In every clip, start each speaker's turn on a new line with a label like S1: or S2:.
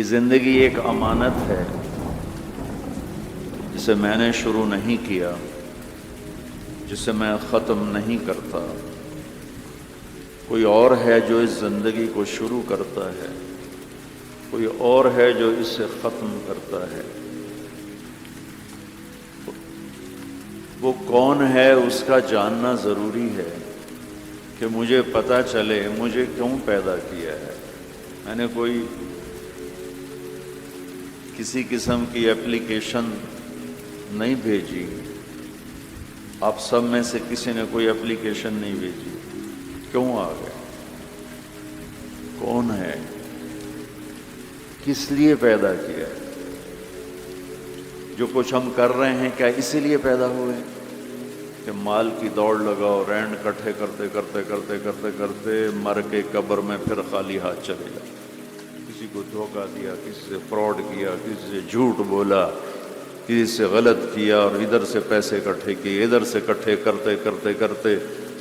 S1: کہ زندگی ایک امانت ہے جسے میں نے شروع نہیں کیا، جسے میں ختم نہیں کرتا۔ کوئی اور ہے جو اس زندگی کو شروع کرتا ہے، کوئی اور ہے جو اسے ختم کرتا ہے۔ وہ کون ہے اس کا جاننا ضروری ہے کہ مجھے پتہ چلے مجھے کیوں پیدا کیا ہے۔ میں نے کوئی کسی قسم کی اپلیکیشن نہیں بھیجی، آپ سب میں سے کسی نے کوئی اپلیکیشن نہیں بھیجی، کیوں آ گئے؟ کون ہے؟ کس لیے پیدا کیا ہے؟ جو کچھ ہم کر رہے ہیں کیا اسی لیے پیدا ہوئے کہ مال کی دوڑ لگاؤ، رینڈ کٹھے کرتے کرتے کرتے کرتے کرتے مر کے قبر میں پھر خالی ہاتھ چلے جاؤ؟ کسی کو دھوکہ دیا، کسی سے فراڈ کیا، کسی سے جھوٹ بولا، کسی سے غلط کیا اور ادھر سے پیسے اکٹھے کیے، ادھر سے اکٹھے کرتے کرتے کرتے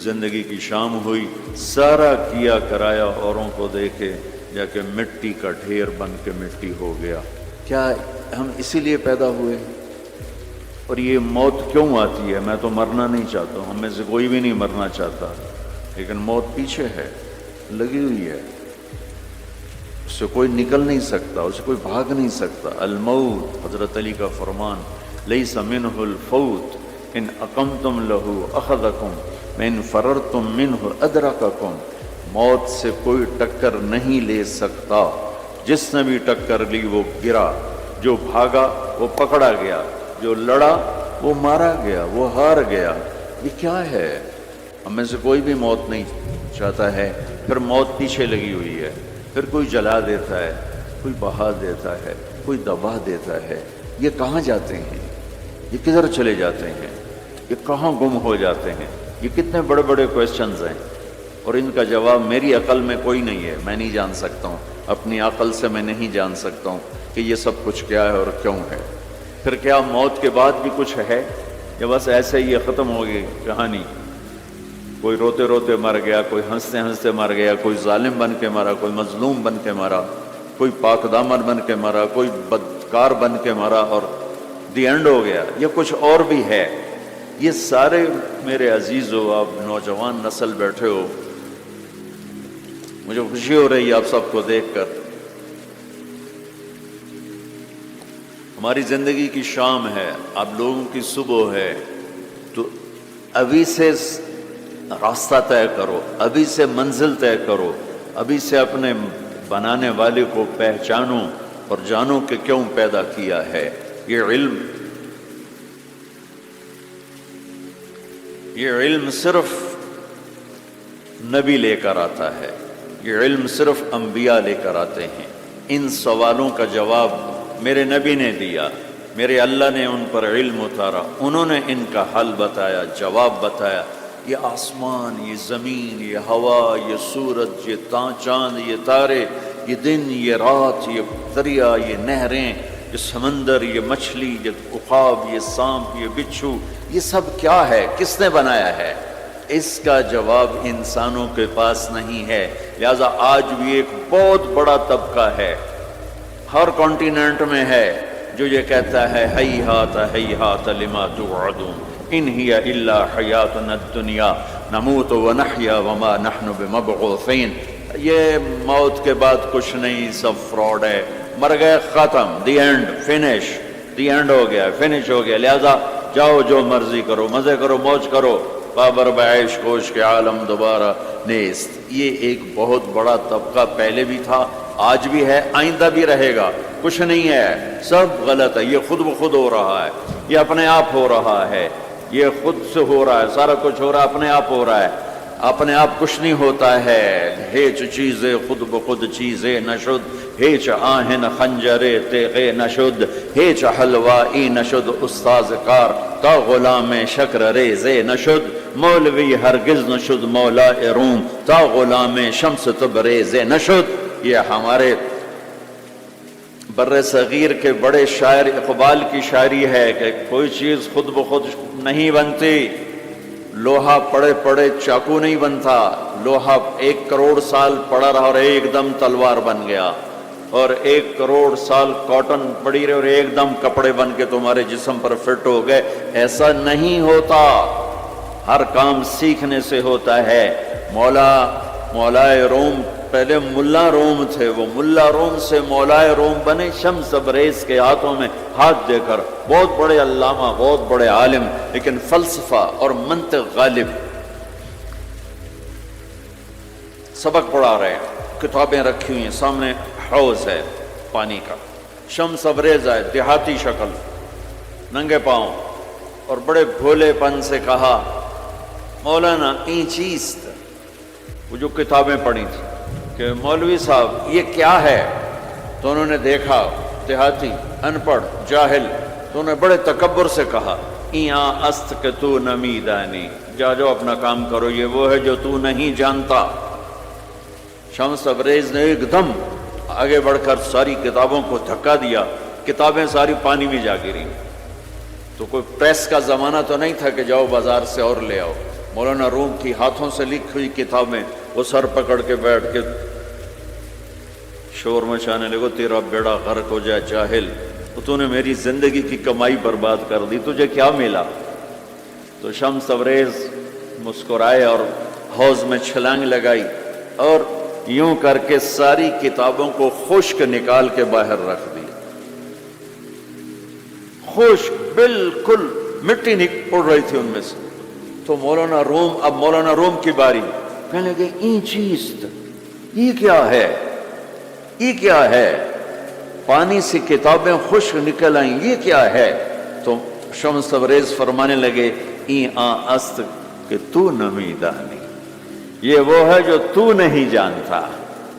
S1: زندگی کی شام ہوئی، سارا کیا کرایا اوروں کو دیکھے، جا کے مٹی کا ڈھیر بن کے مٹی ہو گیا۔ کیا ہم اسی لیے پیدا ہوئے؟ اور یہ موت کیوں آتی ہے؟ میں تو مرنا نہیں چاہتا ہوں، ہم میں سے کوئی بھی نہیں مرنا چاہتا، لیکن موت پیچھے ہے، لگی ہوئی ہے، اس سے کوئی نکل نہیں سکتا، اس سے کوئی بھاگ نہیں سکتا۔ الموت، حضرت علی کا فرمان، لیس منہ الفوت ان اقمتم لہ اخذکم وان فررتم منہ ادرککم۔ موت سے کوئی ٹکر نہیں لے سکتا، جس نے بھی ٹکر لی وہ گرا، جو بھاگا وہ پکڑا گیا، جو لڑا وہ مارا گیا، وہ ہار گیا۔ یہ کیا ہے؟ ہم میں سے کوئی بھی موت نہیں چاہتا ہے، پھر موت پیچھے لگی ہوئی ہے، پھر کوئی جلا دیتا ہے، کوئی بہا دیتا ہے، کوئی دبا دیتا ہے۔ یہ کہاں جاتے ہیں؟ یہ کدھر چلے جاتے ہیں؟ یہ کہاں گم ہو جاتے ہیں؟ یہ کتنے بڑے بڑے کویسچنز ہیں، اور ان کا جواب میری عقل میں کوئی نہیں ہے، میں نہیں جان سکتا ہوں، اپنی عقل سے میں نہیں جان سکتا ہوں کہ یہ سب کچھ کیا ہے اور کیوں ہے۔ پھر کیا موت کے بعد بھی کچھ ہے یا بس ایسے ہی یہ ختم ہو گئی کہانی؟ کوئی روتے روتے مر گیا، کوئی ہنستے ہنستے مر گیا، کوئی ظالم بن کے مرا، کوئی مظلوم بن کے مرا، کوئی پاک دامن بن کے مرا، کوئی بدکار بن کے مرا، اور دی اینڈ ہو گیا؟ یہ کچھ اور بھی ہے؟ یہ سارے میرے عزیزو، آپ نوجوان نسل بیٹھے ہو، مجھے خوشی ہو رہی ہے آپ سب کو دیکھ کر۔ ہماری زندگی کی شام ہے، آپ لوگوں کی صبح ہے، تو ابھی سے راستہ طے کرو، ابھی سے منزل طے کرو، ابھی سے اپنے بنانے والے کو پہچانو اور جانو کہ کیوں پیدا کیا ہے۔ یہ علم صرف نبی لے کر آتا ہے، یہ علم صرف انبیاء لے کر آتے ہیں۔ ان سوالوں کا جواب میرے نبی نے دیا، میرے اللہ نے ان پر علم اتارا، انہوں نے ان کا حل بتایا، جواب بتایا۔ یہ آسمان، یہ زمین، یہ ہوا، یہ سورج، یہ چاند، یہ تارے، یہ دن، یہ رات، یہ دریا، یہ نہریں، یہ سمندر، یہ مچھلی، یہ عقاب، یہ سانپ، یہ بچھو، یہ سب کیا ہے؟ کس نے بنایا ہے؟ اس کا جواب انسانوں کے پاس نہیں ہے۔ لہذا آج بھی ایک بہت بڑا طبقہ ہے، ہر کانٹیننٹ میں ہے، جو یہ کہتا ہے ہیہات ہیہات لما توعدون ان ہی الا حیاتنا الدنیا نموت ونحیا وما نحن بمبعوثین۔ یہ موت کے بعد کچھ نہیں، سب فراڈ ہے، مر گئے، ختم، the end, finish, the end ہو گیا، فنش ہو گیا۔ لہذا جاؤ جو مرضی کرو، مزے کرو، موج کرو، بابر بعیش کوش کے عالم دوبارہ نیست۔ یہ ایک بہت بڑا طبقہ پہلے بھی تھا، آج بھی ہے، آئندہ بھی رہے گا۔ کچھ نہیں ہے، سب غلط ہے، یہ خود بخود ہو رہا ہے، یہ اپنے آپ ہو رہا ہے، یہ خود سے ہو رہا ہے، سارا کچھ ہو رہا ہے، اپنے آپ ہو رہا ہے۔ اپنے آپ کچھ نہیں ہوتا ہے، ہیچ چیزیں خود بخود چیزیں نشد، ہیچ آہن خنجرے تیغے نشد، ہیچ حلوائی نشد استاذ کار، تا غلام شکر ریزے نشد، مولوی ہرگز نشد مولا روم، تا غلام شمس تبریزے نشد۔ یہ ہمارے بر صغیر کے بڑے شاعر اقبال کی شاعری ہے کہ کوئی چیز خود بخود نہیں بنتی، لوہا پڑے پڑے چاقو نہیں بنتا، لوہا 1 کروڑ سال پڑا رہا اور ایک دم تلوار بن گیا۔ اور 1 کروڑ سال کاٹن پڑی رہے اور ایک دم کپڑے بن کے تمہارے جسم پر فٹ ہو گئے، ایسا نہیں ہوتا۔ ہر کام سیکھنے سے ہوتا ہے۔ مولائے روم پہلے ملا روم تھے، وہ ملا روم سے مولائے روم بنے شمس تبریز کے ہاتھوں میں ہاتھ دے کر، بہت بڑے علامہ، بہت بڑے عالم، لیکن فلسفہ اور منطق غالب۔ سبق پڑھا رہے ہیں، کتابیں رکھی ہوئی ہیں سامنے، حوض ہے پانی کا، شمس تبریز ہے، دیہاتی شکل، ننگے پاؤں، اور بڑے بھولے پن سے کہا مولانا این چیز، وہ جو کتابیں پڑھی تھی کہ مولوی صاحب یہ کیا ہے؟ تو انہوں نے دیکھا دیہاتی، ان پڑھ، جاہل، تو انہوں نے بڑے تکبر سے کہا ایاں است کہ تو نمیدانی، جاؤ اپنا کام کرو، یہ وہ ہے جو تو نہیں جانتا۔ شمس تبریز نے ایک دم آگے بڑھ کر ساری کتابوں کو دھکا دیا، کتابیں ساری پانی میں جا گری۔ تو کوئی پریس کا زمانہ تو نہیں تھا کہ جاؤ بازار سے اور لے آؤ۔ مولانا روم کی ہاتھوں سے لکھی ہوئی کتابیں وہ سر پکڑ کے بیٹھ کے شور مچانے لگو، تیرا بیڑا غرق ہو جائے جاہل، تو نے میری زندگی کی کمائی برباد کر دی، تجھے کیا ملا؟ تو شمس تبریز مسکرائے اور حوض میں چھلانگ لگائی اور یوں کر کے ساری کتابوں کو خشک نکال کے باہر رکھ دی، خشک، بالکل مٹی اڑ رہی تھی ان میں سے۔ تو مولانا روم کی باری، کہنے لگے این چیز، یہ کیا ہے، یہ کیا ہے؟ پانی سے کتابیں خشک نکل آئیں، یہ کیا ہے؟ تو شمس تبریز فرمانے لگے این است کہ تو نمیدانی، یہ وہ ہے جو تو نہیں جانتا۔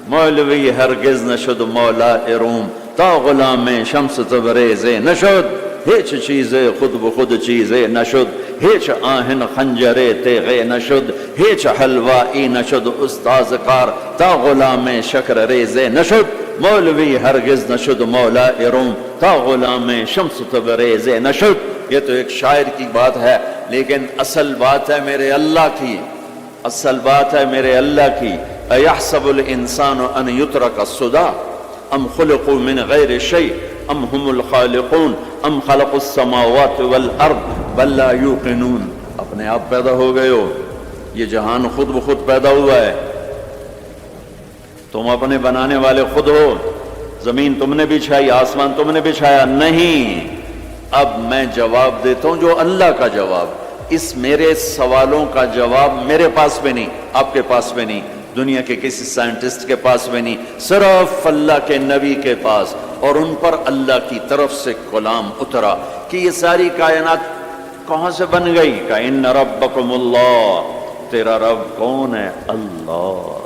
S1: مولوی ہرگز نشد مولا روم تا غلام شمس تبریز نشد، ہیچ چیزے خود بخود چیزے نشد، ہیچ آہن خنجرے تیغے نشد، ہیچ حلوائی نشد استاذ کار تا غلام شکر ریزے نشد، مولوی ہرگز نشد مولا روم تا غلام شمس تبریز نشد۔ یہ تو ایک شاعر کی بات ہے، لیکن اصل بات ہے میرے اللہ کی، اصل بات ہے میرے اللہ کی۔ ایحسب الانسان ان یترک سدی ام خلقوا من غیر شیء ام هم الخالقون ام خلقوا السماوات والارض بل لا یوقنون۔ اپنے آپ پیدا ہو گئے ہو، یہ جہان خود بخود پیدا ہوا ہے، تم اپنے بنانے والے خود ہو، زمین تم نے بچھائی، آسمان تم نے بچھایا نہیں۔ اب میں جواب دیتا ہوں جو اللہ کا جواب، اس میرے سوالوں کا جواب میرے پاس بھی نہیں، آپ کے پاس بھی نہیں، دنیا کے کسی سائنٹسٹ کے پاس بھی نہیں، صرف اللہ کے نبی کے پاس، اور ان پر اللہ کی طرف سے کلام اترا کہ یہ ساری کائنات کہاں سے بن گئی؟ کہ ان ربکم اللہ، تیرا رب کون ہے؟ اللہ۔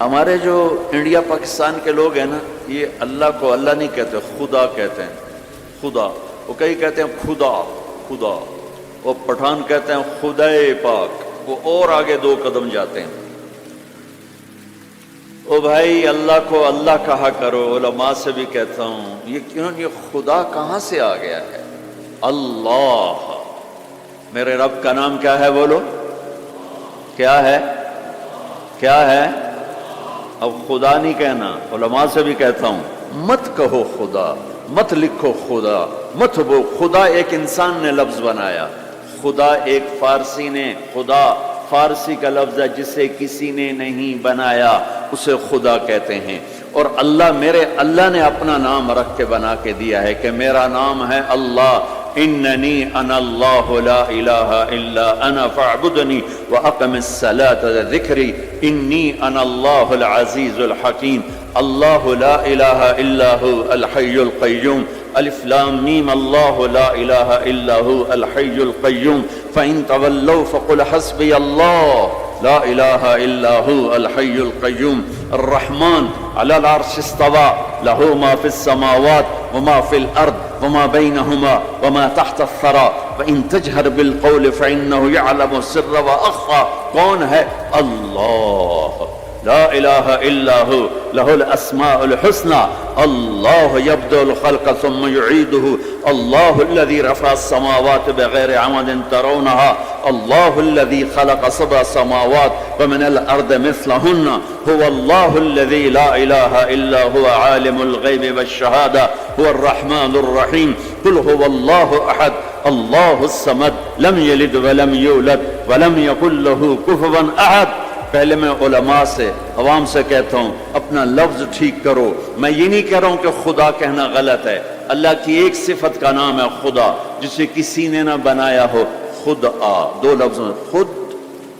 S1: ہمارے جو انڈیا پاکستان کے لوگ ہیں نا، یہ اللہ کو اللہ نہیں کہتے، خدا کہتے ہیں، خدا۔ وہ کئی کہتے ہیں خدا خدا، وہ پٹھان کہتے ہیں خدائے پاک، وہ اور آگے 2 قدم جاتے ہیں۔ او بھائی اللہ کو اللہ کہا کرو، علماء سے بھی کہتا ہوں، یہ کیوں، یہ خدا کہاں سے آ گیا ہے؟ اللہ۔ میرے رب کا نام کیا ہے بولو؟ کیا ہے؟ کیا ہے؟ اب خدا نہیں کہنا، علماء سے بھی کہتا ہوں مت کہو خدا، مت لکھو خدا، مت وہ خدا ایک انسان نے لفظ بنایا، خدا ایک فارسی نے، خدا فارسی کا لفظ ہے جسے کسی نے نہیں بنایا، اسے خدا کہتے ہیں۔ اور اللہ، میرے اللہ نے اپنا نام رکھ کے بنا کے دیا ہے کہ میرا نام ہے اللہ، اننی انا اللہ لا الہ الا انا فاعبدنی واقم الصلاۃ ذکری انی انا اللہ العزیز الحکیم، اللہ لا الہ الا هو الحی القیوم، الف لام میم، اللہ لا الہ الا هو الحی القیوم، فإن تولوا فقل حسبی اللہ لا الہ الا هو الحی القیوم، الرحمن علی العرش استوى له ما في السماوات وما في الارض وما بينهما وما تحت الثرى وإن تجهر بالقول فإنه يعلم السر وأخفى۔ کون ہے؟ اللہ۔ لا الہ الا ہو لہ الاسماء الحسنى اللہ یبدأ الخلق ثم يعیدہ اللہ الذی رفع السماوات بغیر عمد ترونها اللہ الذی خلق سبع سماوات ومن الارض مثلہن هو اللہ الذی لا الہ الا هو عالم الغیب والشہادہ هو الرحمن الرحیم قل هو اللہ احد اللہ الصمد لم یلد ولم یولد ولم یکن له کفوا احد۔ پہلے میں علماء سے عوام سے کہتا ہوں اپنا لفظ ٹھیک کرو، میں یہ نہیں کہہ رہا ہوں کہ خدا کہنا غلط ہے، اللہ کی ایک صفت کا نام ہے خدا جسے کسی نے نہ بنایا ہو، خود آ، دو لفظوں میں خود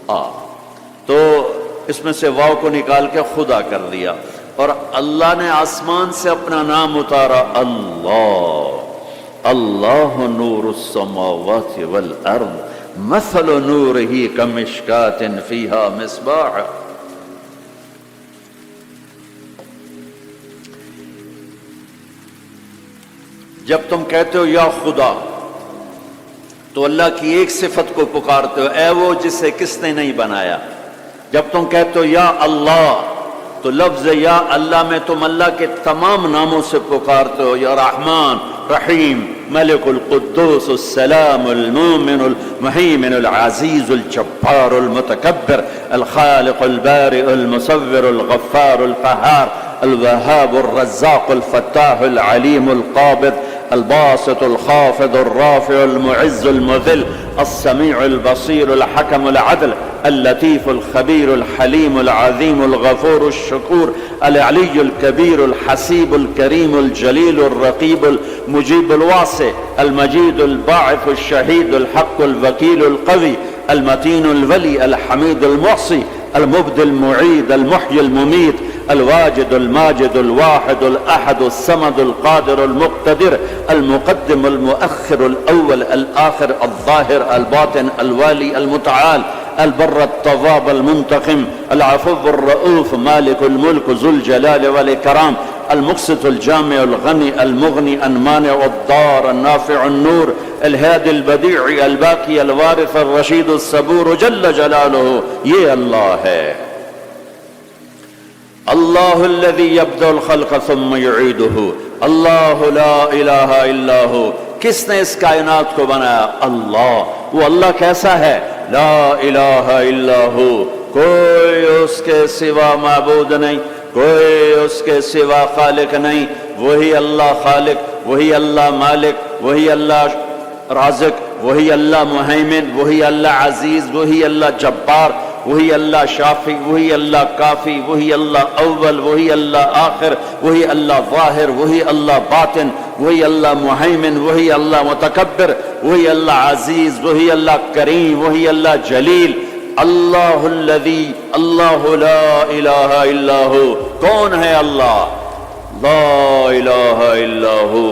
S1: آ، تو اس میں سے واو کو نکال کے خدا کر دیا، اور اللہ نے آسمان سے اپنا نام اتارا اللہ، اللہ نور السماوات والارض مثل نورہ کمشکات فیہا مصباح۔ جب تم کہتے ہو یا خدا تو اللہ کی ایک صفت کو پکارتے ہو، اے وہ جسے کس نے نہیں بنایا۔ جب تم کہتے ہو یا اللہ تو لفظ یا اللہ میں تم اللہ کے تمام ناموں سے پکارتے ہو، یا رحمان، رحیم، ملک القدوس السلام المؤمن المهيمن العزيز الجبار المتكبر الخالق البارئ المصور الغفار القهار الوهاب الرزاق الفتاح العليم القابض الباسط الخافض الرافع المعز المذل السميع البصير الحكم العدل اللطيف الخبير الحليم العظيم الغفور الشكور العلي الكبير الحسيب الكريم الجليل الرقيب المجيب الواسع المجيد الباعث الشهيد الحق الوكيل القوي المتين الولي الحميد المحصي المبدي المعيد المحيي المميت الواجد الماجد الواحد الأحد الصمد القادر المقتدر المقدم المؤخر الأول الآخر الظاهر الباطن الوالي المتعال البر التواب المنتقم العفو الرؤوف مالك الملك ذو الجلال والإكرام المقسط الجامع الغني المغني المانع الضار النافع النور الهادي البديع الباقي الوارث الرشيد الصبور جل جلالہ، یہ اللہ ہے۔ اللہ الذي يبدأ الخلق ثم يعيده اللہ لا الہ الا ہو۔ کس نے اس کائنات کو بنایا؟ اللہ۔ وہ اللہ کیسا ہے؟ لا الہ الا ہو، کوئی اس کے سوا معبود نہیں، کوئی اس کے سوا خالق نہیں، وہی اللہ خالق، وہی اللہ مالک، وہی اللہ رازق، وہی اللہ مہیمن، وہی اللہ عزیز، وہی اللہ جبار، وہی اللہ شافی، وہی اللہ کافی، وہی اللہ اول، وہی اللہ آخر، وہی اللہ ظاہر، وہی اللہ باطن، وہی اللہ مہیمن، وہی اللہ متکبر، وہی اللہ عزیز، وہی اللہ کریم، وہی اللہ جلیل۔ اللہ الذی، اللہ لا الہ الا ہو۔ کون ہے اللہ؟ لا الہ الا ہو۔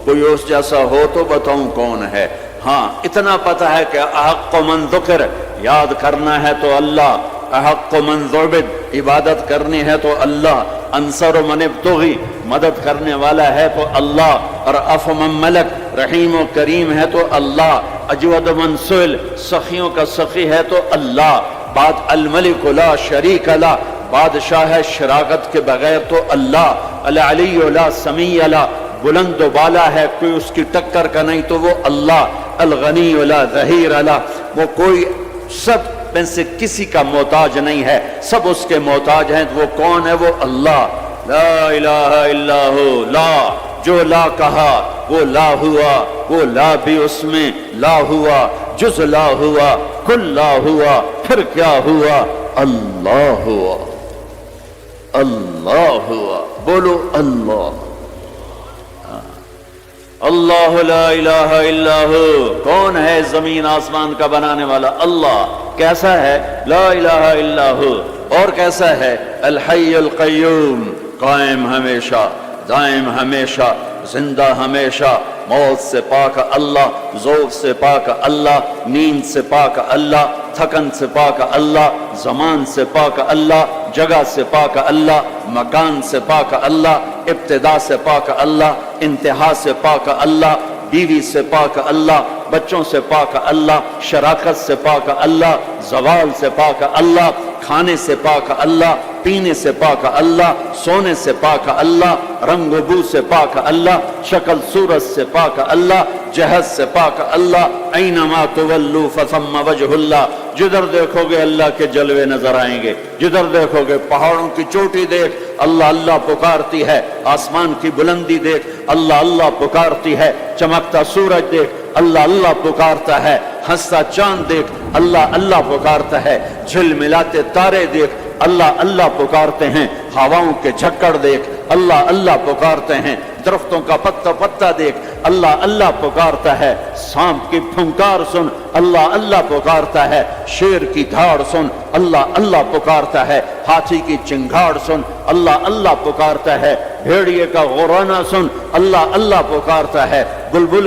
S1: کوئی اس جیسا ہو تو بتاؤں کون ہے؟ ہاں اتنا پتہ ہے کہ احق من ذکر، یاد کرنا ہے تو اللہ، احق من ذعبد، عبادت کرنی ہے تو اللہ، انصر من ابتغی، مدد کرنے والا ہے تو اللہ، اور اف من ملک، رحیم و کریم ہے تو اللہ، اجود من سئل، سخیوں کا سخی ہے تو اللہ، بعد الملک لا شریک لا، بادشاہ شراکت کے بغیر تو اللہ، العلی لا سمیع لا، بلند و بالا ہے کوئی اس کی ٹکر کا نہیں تو وہ اللہ، الغنی لا ظہیر لا، وہ کوئی سب میں سے کسی کا محتاج نہیں ہے، سب اس کے محتاج ہیں۔ وہ کون ہے؟ وہ اللہ۔ لا الہ الا ہو، لا، جو لا کہا وہ لا ہوا، وہ لا بھی اس میں لا ہوا، جز لا ہوا، کل لا ہوا، پھر کیا ہوا؟ اللہ ہوا، اللہ ہوا۔ بولو اللہ۔ اللہ لا الہ الا ہو۔ کون ہے زمین آسمان کا بنانے والا؟ اللہ۔ کیسا ہے؟ لا الہ الا ہو۔ اور کیسا ہے؟ الحی القیوم، قائم ہمیشہ، دائم ہمیشہ، زندہ ہمیشہ، موت سے پاک اللہ، ذوق سے پاک اللہ، نیند سے پاک اللہ، تھکن سے پاک اللہ، زمان سے پاک اللہ، جگہ سے پاک اللہ، مکان سے پاک اللہ، ابتدا سے پاک اللہ، انتہا سے پاک اللہ، بیوی سے پاک اللہ، بچوں سے پاک اللہ، شراکت سے پاک اللہ، زوال سے پاک اللہ، کھانے سے پاک اللہ، پینے سے پاک اللہ، سونے سے پاک اللہ، رنگ و بو سے پاک اللہ، شکل صورت سے پاک اللہ، جہد سے پاک اللہ، اینما تولوا فثم وجہ اللہ، جدھر دیکھو گے اللہ کے جلوے نظر آئیں گے، جدھر دیکھو گے پہاڑوں کی چوٹی دیکھ اللہ اللہ پکارتی ہے، آسمان کی بلندی دیکھ اللہ اللہ پکارتی ہے، چمکتا سورج دیکھ اللہ اللہ پکارتا ہے، ہنستا چاند دیکھ اللہ اللہ پکارتا ہے، جھلملاتے تارے دیکھ اللہ اللہ پکارتے ہیں، ہواؤں کے جھکڑ دیکھ اللہ اللہ پکارتے ہیں، درختوں کا پتا پتا دیکھ اللہ اللہ پکارتا ہے، سانپ کی پھنکار سن اللہ اللہ پکارتا ہے، شیر کی دھاڑ سن اللہ اللہ پکارتا ہے، ہاتھی کی چنگھاڑ سن اللہ اللہ پکارتا ہے، بھیڑیے کا غورانا سن اللہ اللہ پکارتا ہے، بلبل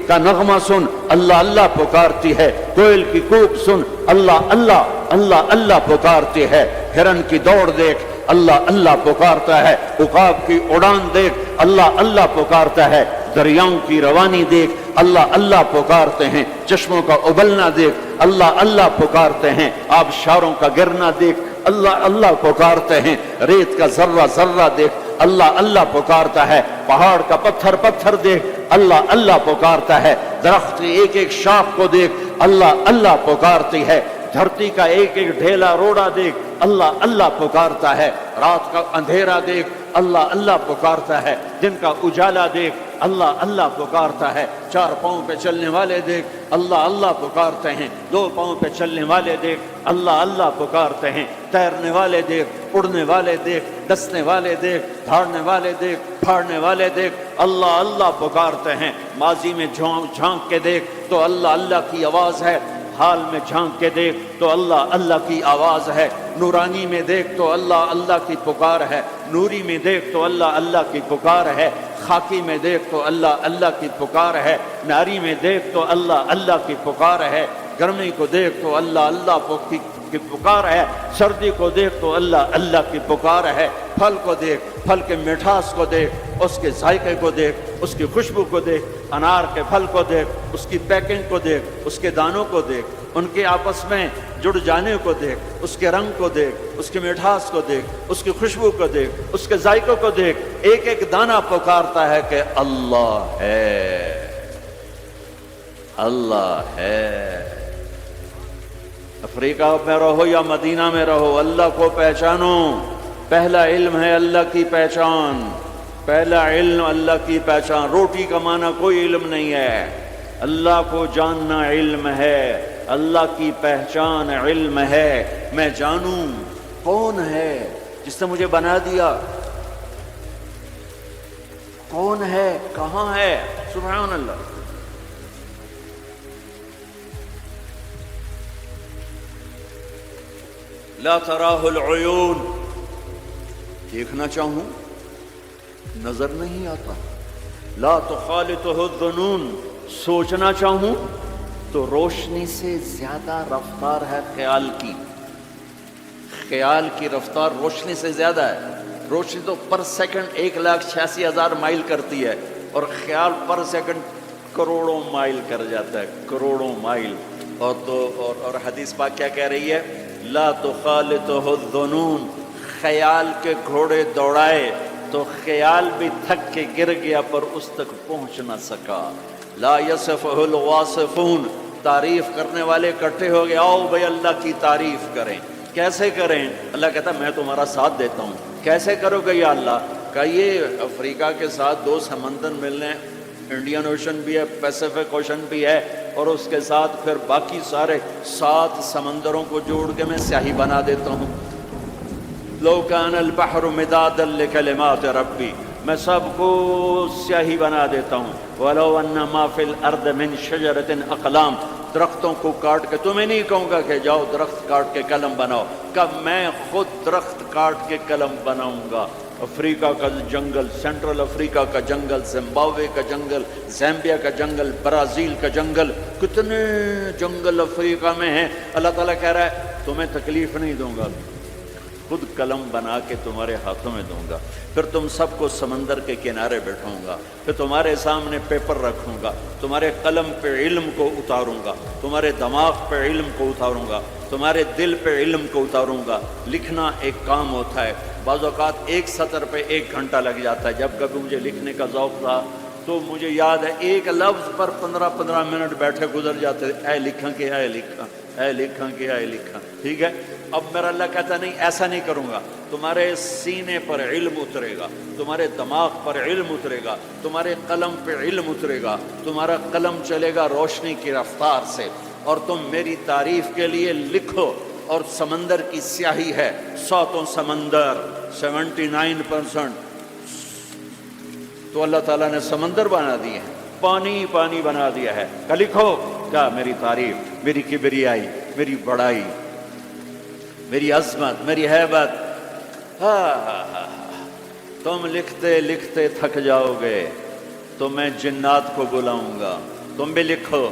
S1: کا نغمہ سن اللہ اللہ پکارتی ہے، کوئل کی کوک سن اللہ اللہ اللہ اللہ پکارتی ہے، ہرن کی دوڑ دیکھ اللہ اللہ پکارتا ہے، عقاب کی اڑان دیکھ اللہ اللہ پکارتا ہے، دریاؤں کی روانی دیکھ اللہ اللہ پکارتے ہیں، چشموں کا ابلنا دیکھ اللہ اللہ پکارتے ہیں، آبشاروں کا گرنا دیکھ اللہ اللہ پکارتے ہیں، ریت کا ذرہ ذرہ دیکھ اللہ اللہ پکارتا ہے، پہاڑ کا پتھر پتھر دیکھ اللہ اللہ پکارتا ہے، درخت کی ایک ایک شاخ کو دیکھ اللہ اللہ پکارتی ہے، دھرتی کا ایک ایک ڈھیلا روڑا دیکھ اللہ اللہ پکارتا ہے، رات کا اندھیرا دیکھ اللہ اللہ پکارتا ہے، دن کا اجالا دیکھ اللہ اللہ پکارتا ہے، چار پاؤں پہ چلنے والے دیکھ اللہ اللہ پکارتے ہیں، دو پاؤں پہ چلنے والے دیکھ اللہ اللہ پکارتے ہیں، تیرنے والے دیکھ، اڑنے والے دیکھ، ڈسنے والے دیکھ، دھاڑنے والے دیکھ، پھاڑنے والے دیکھ اللہ اللہ پکارتے ہیں، ماضی میں جھانک کے دیکھ تو اللہ اللہ کی آواز ہے، حال میں جھانک کے دیکھ تو اللہ اللہ کی آواز ہے، نورانی میں دیکھ تو اللہ اللہ کی پکار ہے، نوری میں دیکھ تو اللہ اللہ کی پکار ہے، خاکی میں دیکھ تو اللہ اللہ کی پکار ہے، ناری میں دیکھ تو اللہ اللہ کی پکار ہے، گرمی کو دیکھ تو اللہ اللہ کی پکار ہے، سردی کو دیکھ تو اللہ اللہ کی پکار ہے، پھل کو دیکھ، پھل کے مٹھاس کو دیکھ، اس کے ذائقے کو دیکھ، اس کی خوشبو کو دیکھ، انار کے پھل کو دیکھ، اس کی پیکنگ کو دیکھ، اس کے دانوں کو دیکھ، ان کے آپس میں جڑ جانے کو دیکھ، اس کے رنگ کو دیکھ، اس کے مٹھاس کو دیکھ، اس کی خوشبو کو دیکھ، اس کے ذائقوں کو دیکھ، ایک ایک دانہ پکارتا ہے کہ اللہ ہے، اللہ ہے۔ افریقہ میں رہو یا مدینہ میں رہو، اللہ کو پہچانو، پہلا علم ہے اللہ کی پہچان، پہلا علم اللہ کی پہچان، روٹی کمانا کوئی علم نہیں ہے، اللہ کو جاننا علم ہے، اللہ کی پہچان علم ہے، میں جانوں کون ہے جس نے مجھے بنا دیا، کون ہے، کہاں ہے، سبحان اللہ۔ لا تراہ العیون، دیکھنا چاہوں نظر نہیں آتا، لا تخالطہ الظنون، سوچنا چاہوں تو روشنی سے زیادہ رفتار ہے خیال کی، خیال کی رفتار روشنی سے زیادہ ہے، روشنی تو پر سیکنڈ 1,86,000 مائل کرتی ہے اور خیال پر سیکنڈ کروڑوں مائل کر جاتا ہے، کروڑوں مائل۔ اور حدیث پاک کیا کہہ رہی ہے؟ لا تخالطہ الظنون، خیال کے گھوڑے دوڑائے تو خیال بھی تھک کے گر گیا پر اس تک پہنچ نہ سکا۔ لا یصفہ الواصفون، تعریف کرنے والے اکٹھے ہو گئے، آؤ بھائی اللہ کی تعریف کریں، کیسے کریں؟ اللہ کہتا ہے میں تمہارا ساتھ دیتا ہوں، کیسے کرو گے یا اللہ؟ کہ یہ افریقہ کے ساتھ 2 سمندر ملنے، انڈین اوشن بھی ہے، پیسیفک اوشن بھی ہے، اور اس کے ساتھ پھر باقی سارے 7 سمندروں کو جوڑ کے میں سیاہی بنا دیتا ہوں۔ لو کان البحر مدادا لکلمات ربی، میں سب کو سیاہی بنا دیتا ہوں۔ ولو ان ما فی الارض من شجرۃ اقلام، درختوں کو کاٹ کے، تمہیں نہیں کہوں گا کہ جاؤ درخت کاٹ کے قلم بناؤ، کہ میں خود درخت کاٹ کے قلم بناؤں گا۔ افریقہ کا جنگل، سینٹرل افریقہ کا جنگل، زمبابوے کا جنگل، زامبیا کا جنگل، برازیل کا جنگل، کتنے جنگل افریقہ میں ہیں۔ اللہ تعالیٰ کہہ رہا ہے تمہیں تکلیف نہیں دوں گا، خود قلم بنا کے تمہارے ہاتھوں میں دوں گا، پھر تم سب کو سمندر کے کنارے بٹھاؤں گا، پھر تمہارے سامنے پیپر رکھوں گا، تمہارے قلم پہ علم کو اتاروں گا، تمہارے دماغ پہ علم کو اتاروں گا، تمہارے دل پہ علم کو اتاروں گا۔ لکھنا ایک کام ہوتا ہے، بعض اوقات ایک سطر پہ 1 گھنٹہ لگ جاتا ہے۔ جب کبھی مجھے لکھنے کا ذوق تھا تو مجھے یاد ہے ایک لفظ پر 15 منٹ بیٹھے گزر جاتے تھے، اے لکھاں کہ اے لکھاں، اے لکھاں کہ اے لکھاں۔ ٹھیک ہے، اب میرا اللہ کہتا نہیں ایسا نہیں کروں گا، تمہارے سینے پر علم اترے گا، تمہارے دماغ پر علم اترے گا، تمہارے قلم پہ علم اترے گا، تمہارا قلم چلے گا روشنی کی رفتار سے، اور تم میری تعریف کے لیے لکھو۔ اور سمندر کی سیاہی ہے، 100 سمندر، 79%، تو اللہ تعالیٰ نے سمندر بنا دیے ہیں، پانی پانی بنا دیا ہے کہ لکھو کیا میری تعریف، میری کبریائی، میری بڑائی، میری عظمت، میری ہیبت۔ تم لکھتے لکھتے تھک جاؤ گے تو میں جنات کو بلاؤں گا، تم بھی لکھو۔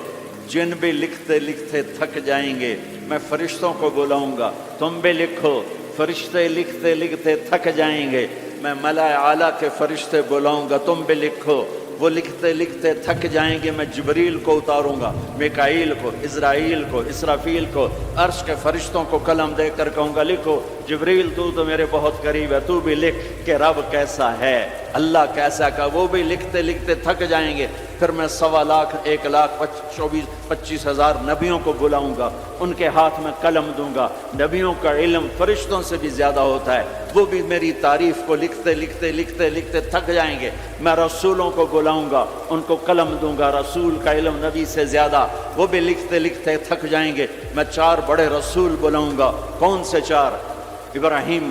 S1: جن بھی لکھتے لکھتے تھک جائیں گے میں فرشتوں کو بلاؤں گا، تم بھی لکھو۔ فرشتے لکھتے لکھتے تھک جائیں گے میں ملائے اعلیٰ کے فرشتے بلاؤں گا، تم بھی لکھو۔ وہ لکھتے لکھتے تھک جائیں گے میں جبریل کو اتاروں گا، میکائیل کو، اسرائیل کو، اسرافیل کو، عرش کے فرشتوں کو قلم دے کر کہوں گا لکھو۔ جبریل تو میرے بہت قریب ہے، تو بھی لکھ کہ رب کیسا ہے، اللہ کیسا کا۔ وہ بھی لکھتے لکھتے تھک جائیں گے، پھر میں 1.25 لاکھ 1,24,25,000 نبیوں کو بلاؤں گا، ان کے ہاتھ میں قلم دوں گا۔ نبیوں کا علم فرشتوں سے بھی زیادہ ہوتا ہے، وہ بھی میری تعریف کو لکھتے لکھتے لکھتے لکھتے تھک جائیں گے۔ میں رسولوں کو بلاؤں گا، ان کو قلم دوں گا، رسول کا علم نبی سے زیادہ، وہ بھی لکھتے لکھتے تھک جائیں گے۔ میں 4 بڑے رسول بلاؤں گا۔ کون سے 4؟ ابراہیم،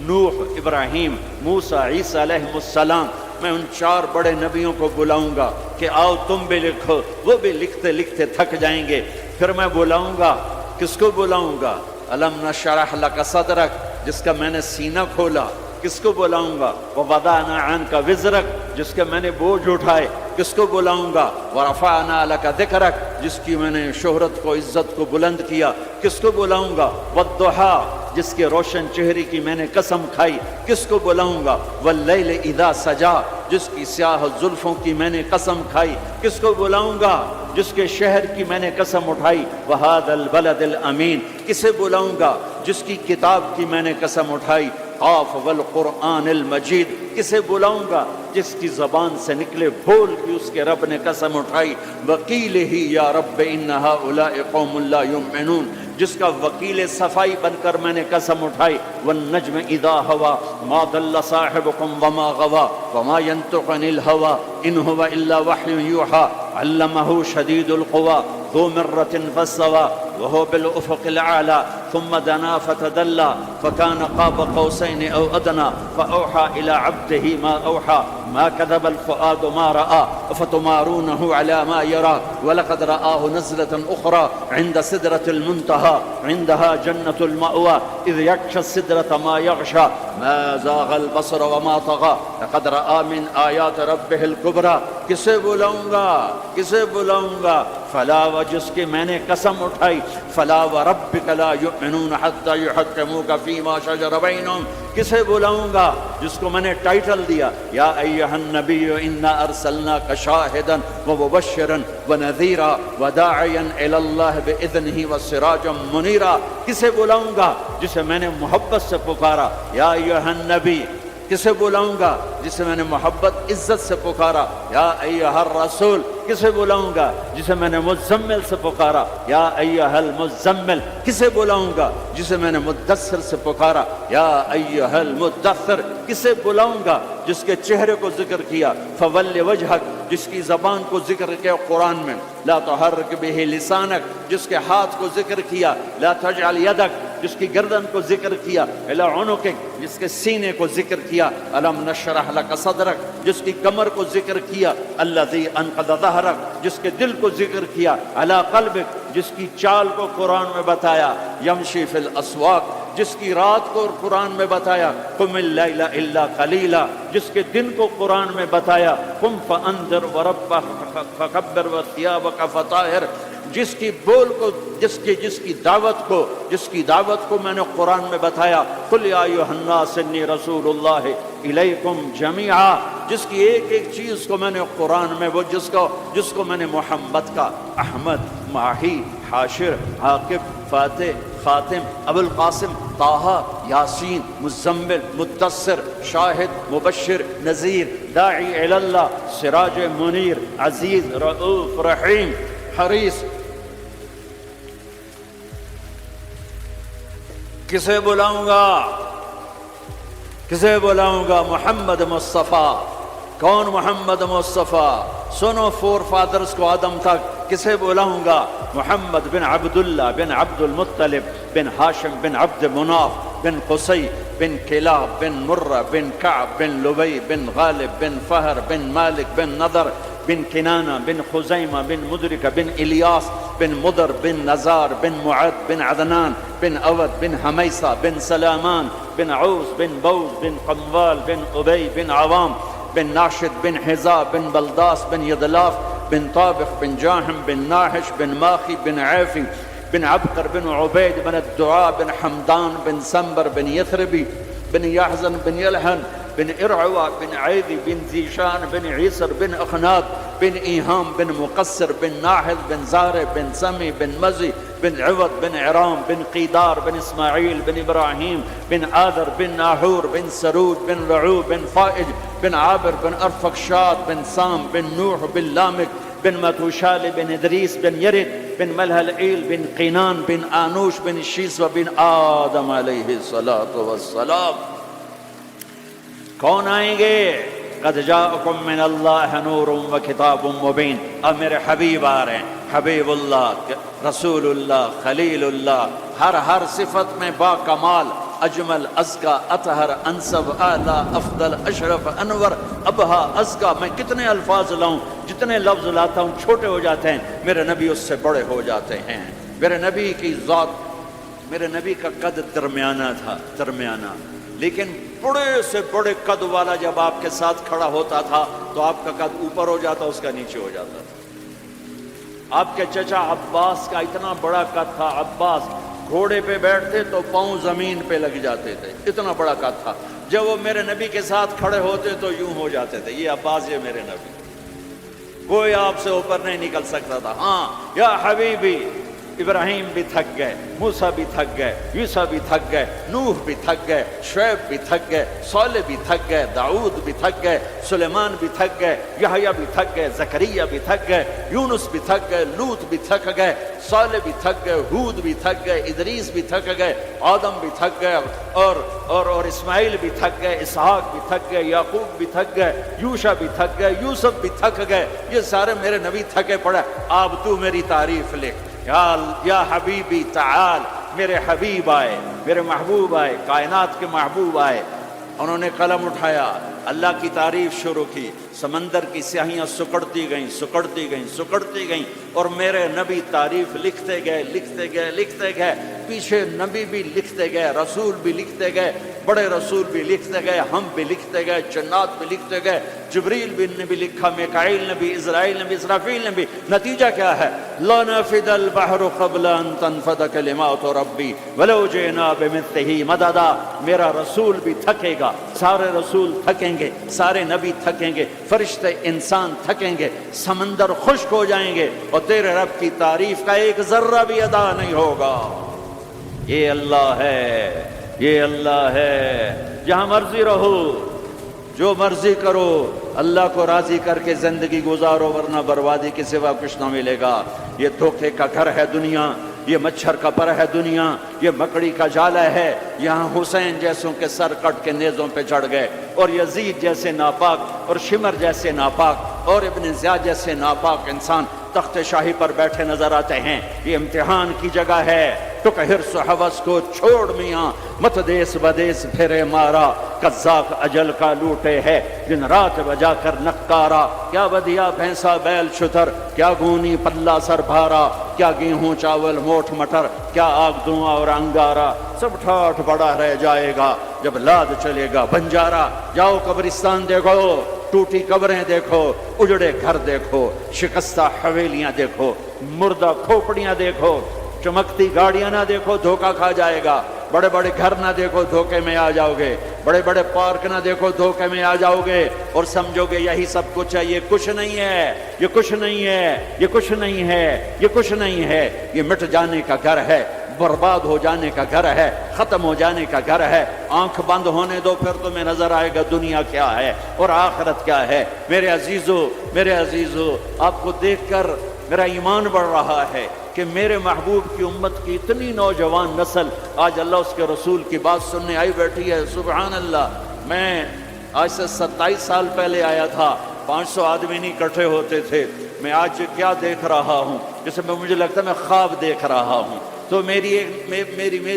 S1: نوح، ابراہیم، موسیٰ، عیسیٰ علیہ السلام۔ میں ان 4 بڑے نبیوں کو بلاؤں گا کہ آؤ تم بھی لکھو، وہ بھی لکھتے لکھتے تھک جائیں گے۔ پھر میں بلاؤں گا، کس کو بلاؤں گا؟ الم نشرح لک صدرک، جس کا میں نے سینہ کھولا۔ کس کو بلاؤں گا؟ ووضعنا عنک وزرک، جس کے میں نے بوجھ اٹھائے۔ کس کو بلاؤں گا؟ ورفعنا لک ذکرک، جس کی میں نے شہرت کو، عزت کو بلند کیا۔ کس کو بلاؤں گا؟ والضحیٰ، جس کے روشن چہرے کی میں نے قسم کھائی۔ کس کو بلاؤں گا؟ واللیل اذا سجا، جس کی سیاہ زلفوں کی میں نے قسم کھائی۔ کس کو بلاؤں گا؟ جس کے شہر کی میں نے قسم اٹھائی۔ وہذا البلد الامین، کسے بلاؤں گا؟ جس کی کتاب کی میں نے قسم اٹھائی۔ قاف والقرآن المجید، کسے بلاؤں گا؟ جس کی زبان سے نکلے بول کی اس کے رب نے قسم اٹھائی۔ وقیل ہی یا رب ان ہؤلاء قوم لا یؤمنون، جس کا وکیل صفائی بن کر میں نے قسم اٹھائی۔ والنجم اذا ہوا ما ضل صاحبکم وما غوا وما ينطق عن الہوا ان هو الا وحی یوحی علمہ شدید القوی ذو مرة فاستوى وهو بالأفق الأعلى ثم دنا فتدلى فكان قاب قوسين أو أدنى فأوحى إلى عبده ما أوحى ما كذب الفؤاد ما رأى أفتمارونه على ما يرى ولقد رآه نزلة أخرى عند سدرة المنتهى عندها جنة المأوى إذ يغشى السدرة ما يغشى ما زاغ البصر وما طغى لقد رأى من آيات ربه الكبرى۔ کسے بلاؤں گا؟ کسے بلاؤں گا؟ فلا، و جس کی میں نے قسم اٹھائی۔ فلا وربک لا یؤمنون حتی یحکموک فیما شجر بینہم، کسے بلاؤں گا؟ جس کو میں نے ٹائٹل دیا یا ایھا النبی انا ارسلناک شاہدا ومبشرا ونذیرا وداعیا الی اللہ باذنہ وسراجا منیرا۔ کسے بلاؤں گا؟ جسے میں نے محبت سے پکارا یا ایھا النبی۔ کسے بلاؤں گا؟ جسے میں نے محبت عزت سے پکارا یا ایھا الرسول۔ کسے بلاؤں گا؟ جسے میں نے مزمل سے پکارا یا ایھا المزمل۔ کسے بلاؤں گا؟ جسے میں نے مدثر سے پکارا یا ایھا المدثر۔ کسے بلاؤں گا؟ جس کے چہرے کو ذکر کیا فول وجہک، جس کی زبان کو ذکر کیا قرآن میں لا تحرک بہ لسانک، جس کے ہاتھ کو ذکر کیا لا تجعل یدک، جس کی گردن کو ذکر کیا الی عنقک، جس کے سینے کو ذکر کیا الم نشرح لک صدرک، جس کی کمر کو ذکر کیا الذی انقض ظہرک، جس کے دل کو ذکر کیا علی قلبک، جس کی چال کو قرآن میں بتایا یمشی فی الاسواق، جس کی رات کو قرآن میں بتایا قم اللیل الا قلیلا، جس کے دن کو قرآن میں بتایا قم فانذر وربک فکبر وثیابک فطہر، جس کی بول کو، جس کی دعوت کو میں نے قرآن میں بتایا، قل یا ایھا الناس انی رسول اللہ الیکم جمیعا، جس کی ایک ایک چیز کو میں نے قرآن میں، وہ جس کو میں نے محمد کا احمد، ماہی، حاشر، عاقب، فاتح، خاتم، ابو القاسم، طٰہٰ، یاسین، مزمل، مدثر، شاہد، مبشر، نذیر، داعی الی اللہ، سراج منیر، عزیز، رؤوف، رحیم، حریص، کسے بلاؤں گا؟ محمد مصطفیٰ۔ کون محمد مصطفیٰ؟ سنو فور فادرز کو آدم تک، کسے بلاؤں گا؟ محمد بن عبداللہ بن عبد المطلب بن ہاشم بن عبد مناف بن قصی بن کلاب بن مرہ بن کعب بن لبی بن غالب بن فہر بن مالک بن نضر بن کنانہ بن خزیمہ بن مدرکہ بن الیاس بن مدر بن نزار بن معد بن عدنان بن اود بن حمیسہ بن سلامان بن عوس بن بوز بن قموال بن ابی بن عوام بن ناشد بن حذا بن بلداس بن یدلاف بن طابخ بن جاہم بن ناحش بن ماخی بن عیفی بن عبقر بن عبید بن الدعاء بن حمدان بن سنبر بن یثربی بن یحزن بن یلحن بن ارعوا بن عیدی بن زیشان بن عیسر بن اخناد بن ایہام بن مقصر بن ناحل بن زارع بن سمی بن مزی بن عوض بن عرام بن قیدار بن اسماعیل بن ابراہیم بن آذر بن ناحور بن سرود بن رعو بن فائج بن عابر بن ارفقشاد بن سام بن نوح بن لامک بن متوشال بن ادریس بن یرد بن ملہلعیل بن قینان بن آنوش بن شیس و بن آدم علیہ السلام۔ کون آئیں گے؟ قد جاءکم من اللہ نور و کتاب مبین۔ اب میرے حبیب آ رہے ہیں، حبیب اللہ، رسول اللہ، خلیل اللہ، ہر صفت میں با کمال، اجمل، ازکا، اطہر، انسب، اعلیٰ، افضل، اشرف، انور، ابہا، ازکا۔ میں کتنے الفاظ لاؤں، جتنے لفظ لاتا ہوں چھوٹے ہو جاتے ہیں، میرے نبی اس سے بڑے ہو جاتے ہیں۔ میرے نبی کی ذات، میرے نبی کا قد درمیانہ تھا، درمیانہ، لیکن بڑے سے بڑے قد والا جب آپ کے ساتھ کھڑا ہوتا تھا تو آپ کا قد اوپر ہو جاتا، اس کا نیچے ہو جاتا تھا۔ آپ کے چچا عباس کا اتنا بڑا قد تھا، عباس گھوڑے پہ بیٹھتے تو پاؤں زمین پہ لگ جاتے تھے، اتنا بڑا قد تھا۔ جب وہ میرے نبی کے ساتھ کھڑے ہوتے تو یوں ہو جاتے تھے، یہ عباس، یہ میرے نبی، کوئی آپ سے اوپر نہیں نکل سکتا تھا۔ ہاں یا حبیبی، ابراہیم بھی تھک گئے، موسیٰ بھی تھک گئے، یوسف بھی تھک گئے، نوح بھی تھک گئے، شعیب بھی تھک گئے، صالح بھی تھک گئے، داؤد بھی تھک گئے، سلیمان بھی تھک گئے، یحییٰ بھی تھک گئے، زکریا بھی تھک گئے، یونس بھی تھک گئے، لوط بھی تھک گئے، صالح بھی تھک گئے، ہود بھی تھک گئے، ادریس بھی تھک گئے، آدم بھی تھک گئے، اور اسماعیل بھی تھک گئے، اسحاق بھی تھک گئے، یعقوب بھی تھک گئے، یوشع بھی تھک گئے، یوسف بھی تھک گئے۔ یہ سارے میرے نبی تھکے پڑے۔ اب تو میری تعریف لکھ، یا حبیبی تعال، میرے حبیب آئے، میرے محبوب آئے، کائنات کے محبوب آئے۔ انہوں نے قلم اٹھایا، اللہ کی تعریف شروع کی، سمندر کی سیاہیاں سکڑتی گئیں، سکڑتی گئیں، سکڑتی گئیں، اور میرے نبی تعریف لکھتے گئے، لکھتے گئے، لکھتے گئے۔ پیچھے نبی بھی لکھتے گئے، رسول بھی لکھتے گئے، بڑے رسول بھی لکھتے گئے، ہم بھی لکھتے گئے، جنات بھی لکھتے گئے، جبریل نے بھی لکھا، میکائیل نے بھی، اسرائیل نے بھی، اسرافیل نے بھی۔ نتیجہ کیا ہے؟ لا نفد البحر قبل ان تنفد کلمات ربی ولو جئنا بمثلہ مددا۔ میرا رسول بھی تھکے گا، سارے رسول تھکیں گے، سارے نبی تھکیں گے، فرشتے انسان تھکیں گے، سمندر خشک ہو جائیں گے، اور تیرے رب کی تعریف کا ایک ذرہ بھی ادا نہیں ہوگا۔ یہ اللہ ہے، یہ اللہ ہے۔ جہاں مرضی رہو، جو مرضی کرو، اللہ کو راضی کر کے زندگی گزارو، ورنہ بربادی کے سوا کچھ نہ ملے گا۔ یہ دھوکے کا گھر ہے دنیا، یہ مچھر کا پر ہے دنیا، یہ مکڑی کا جالا ہے۔ یہاں حسین جیسوں کے سر کٹ کے نیزوں پہ چڑھ گئے، اور یزید جیسے ناپاک، اور شمر جیسے ناپاک، اور ابن زیاد جیسے ناپاک انسان تخت شاہی پر بیٹھے نظر آتے ہیں۔ یہ امتحان کی جگہ ہے۔ تو کہ حرص و حوث کو چھوڑ میاں، مت دیس بدیس پھرے مارا، قزاق اجل کا لوٹے ہے دن رات بجا کر نقارا۔ کیا بدیا بھینسا بیل شتر، کیا گونی پلہ سر بھارا، کیا گیہوں چاول موٹھ مٹر، کیا آگ دھواں اور انگارا۔ سب ٹھاٹھ بڑا رہ جائے گا جب لاد چلے گا بنجارا۔ جاؤ قبرستان دیکھو، ٹوٹی قبریں دیکھو، اجڑے گھر دیکھو، شکستہ حویلیاں دیکھو، مردہ کھوپڑیاں دیکھو، چمکتی گاڑیاں نہ دیکھو، دھوکہ کھا جائے گا، بڑے بڑے گھر نہ دیکھو، دھوکے میں آ جاؤ گے، بڑے بڑے پارک نہ دیکھو، دھوکے میں آ جاؤ گے، اور سمجھو گے یہی سب کچھ ہے۔ یہ کچھ نہیں ہے، یہ کچھ نہیں ہے، یہ کچھ نہیں ہے، یہ کچھ نہیں ہے، یہ مٹ جانے کا گھر ہے، برباد ہو جانے کا گھر ہے، ختم ہو جانے کا گھر ہے۔ آنکھ بند ہونے دو، پھر تمہیں نظر آئے گا دنیا کیا ہے اور آخرت کیا ہے۔ میرے عزیزو، آپ کو دیکھ کر میرا ایمان بڑھ رہا ہے کہ میرے محبوب کی امت کی اتنی نوجوان نسل آج اللہ اس کے رسول کی بات سننے آئی بیٹھی ہے۔ سبحان اللہ۔ میں آج سے 27 سال پہلے آیا تھا، 500 آدمی نہیں اکٹھے ہوتے تھے۔ میں آج کیا دیکھ رہا ہوں، جسے مجھے لگتا ہے میں خواب دیکھ رہا ہوں۔ تو میری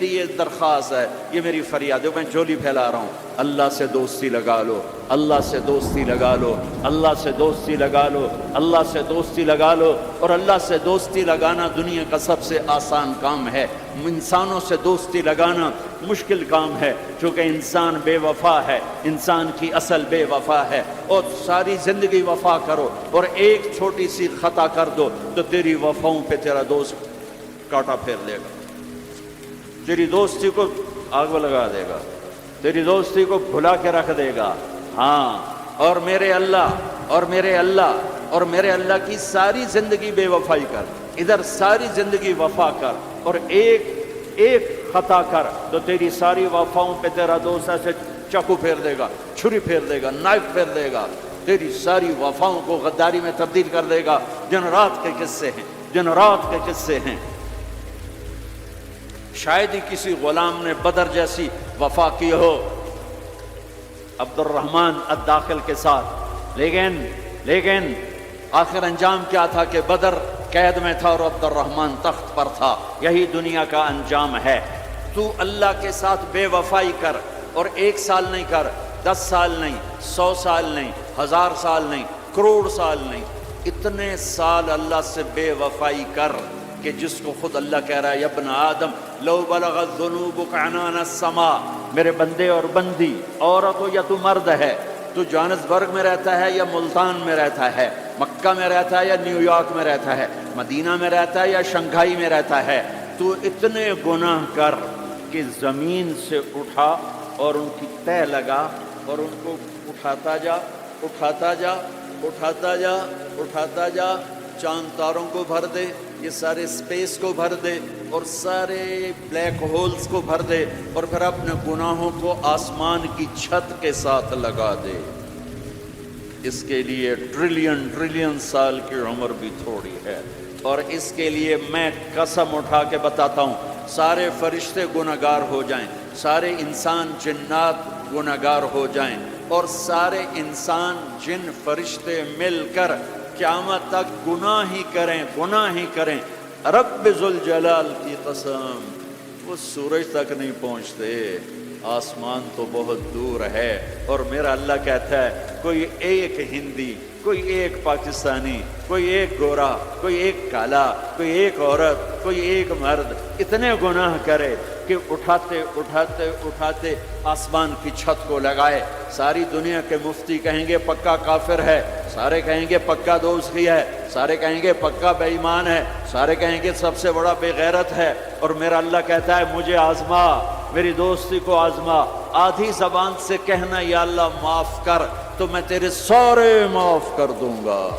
S1: یہ درخواست ہے، یہ میری فریاد ہے، میں جھولی پھیلا رہا ہوں، اللہ سے دوستی لگا لو، اللہ سے دوستی لگا لو، اللہ سے دوستی لگا لو، اللہ سے دوستی لگا لو۔ اور اللہ سے دوستی لگانا دنیا کا سب سے آسان کام ہے، انسانوں سے دوستی لگانا مشکل کام ہے، چونکہ انسان بے وفا ہے، انسان کی اصل بے وفا ہے۔ اور ساری زندگی وفا کرو اور ایک چھوٹی سی خطا کر دو تو تیری وفاؤں پہ تیرا دوست کاٹا پھیر لے گا، تیری دوستی کو آگ لگا دے گا، تیری دوستی کو بھلا کے رکھ دے گا۔ ہاں، اور میرے اللہ کی ساری زندگی بے وفائی کر، ادھر ساری زندگی وفا کر، اور ایک خطا کر تو تیری ساری وفاؤں پہ تیرا دوست ایسے چاقو پھیر دے گا، چھری پھیر دے گا، نائف پھیر دے گا، تیری ساری وفاؤں کو غداری میں تبدیل کر دے گا۔ دن رات کے قصے ہیں، شاید ہی کسی غلام نے بدر جیسی وفا کی ہو عبد الرحمن الداخل کے ساتھ، لیکن آخر انجام کیا تھا کہ بدر قید میں تھا اور عبد الرحمن تخت پر تھا۔ یہی دنیا کا انجام ہے۔ تو اللہ کے ساتھ بے وفائی کر، اور 1 سال نہیں کر، 10 سال نہیں، 100 سال نہیں، 1000 سال نہیں، کروڑ سال نہیں، اتنے سال اللہ سے بے وفائی کر کہ جس کو خود اللہ کہہ رہا ہے، یا ابن آدم لو بلغت ذنوبک عنان السماء، میرے بندے اور بندی، عورت ہو یا تو مرد ہے، تو جوہانسبرگ میں رہتا ہے یا ملتان میں رہتا ہے، مکہ میں رہتا ہے یا نیو یارک میں رہتا ہے، مدینہ میں رہتا ہے یا شنگھائی میں رہتا ہے، تو اتنے گناہ کر کہ زمین سے اٹھا اور ان کی تہ لگا اور ان کو اٹھاتا جا، چاند تاروں کو بھر دے، یہ سارے اسپیس کو بھر دے اور سارے بلیک ہولز کو بھر دے، اور پھر اپنے گناہوں کو آسمان کی چھت کے ساتھ لگا دے۔ اس کے لیے ٹریلین سال کی عمر بھی تھوڑی ہے، اور اس کے لیے میں قسم اٹھا کے بتاتا ہوں، سارے فرشتے گناہگار ہو جائیں، سارے انسان جنات گناہگار ہو جائیں، اور سارے انسان جن فرشتے مل کر قیامت تک گناہ ہی کریں، رب ذوالجلال کی قسم، وہ سورج تک نہیں پہنچتے، آسمان تو بہت دور ہے۔ اور میرا اللہ کہتا ہے کوئی ایک ہندی، کوئی ایک پاکستانی، کوئی ایک گورا، کوئی ایک کالا، کوئی ایک عورت، کوئی ایک مرد اتنے گناہ کرے کہ اٹھاتے آسمان کی چھت کو لگائے، ساری دنیا کے مفتی کہیں گے پکا کافر ہے، سارے کہیں گے پکا دوزخی ہے، سارے کہیں گے پکا بے ایمان ہے، سارے کہیں گے سب سے بڑا بے غیرت ہے، اور میرا اللہ کہتا ہے مجھے آزما، میری دوستی کو آزما، آدھی زبان سے کہنا یا اللہ معاف کر تو میں تیرے سارے معاف کر دوں گا،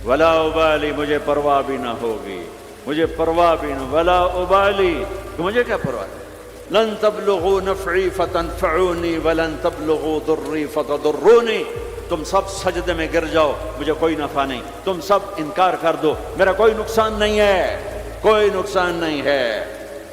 S1: ولا ابالی، مجھے پرواہ بھی نہ ہوگی، مجھے پرواہ بھی نہ، ولا ابالی، مجھے کیا پرواہ ہے، لن تبلغوا نفعی فتنفعونی ولن تبلغوا ضری فتضرونی، تم سب سجدے میں گر جاؤ مجھے کوئی نفع نہیں، تم سب انکار کر دو میرا کوئی نقصان نہیں ہے، کوئی نقصان نہیں ہے،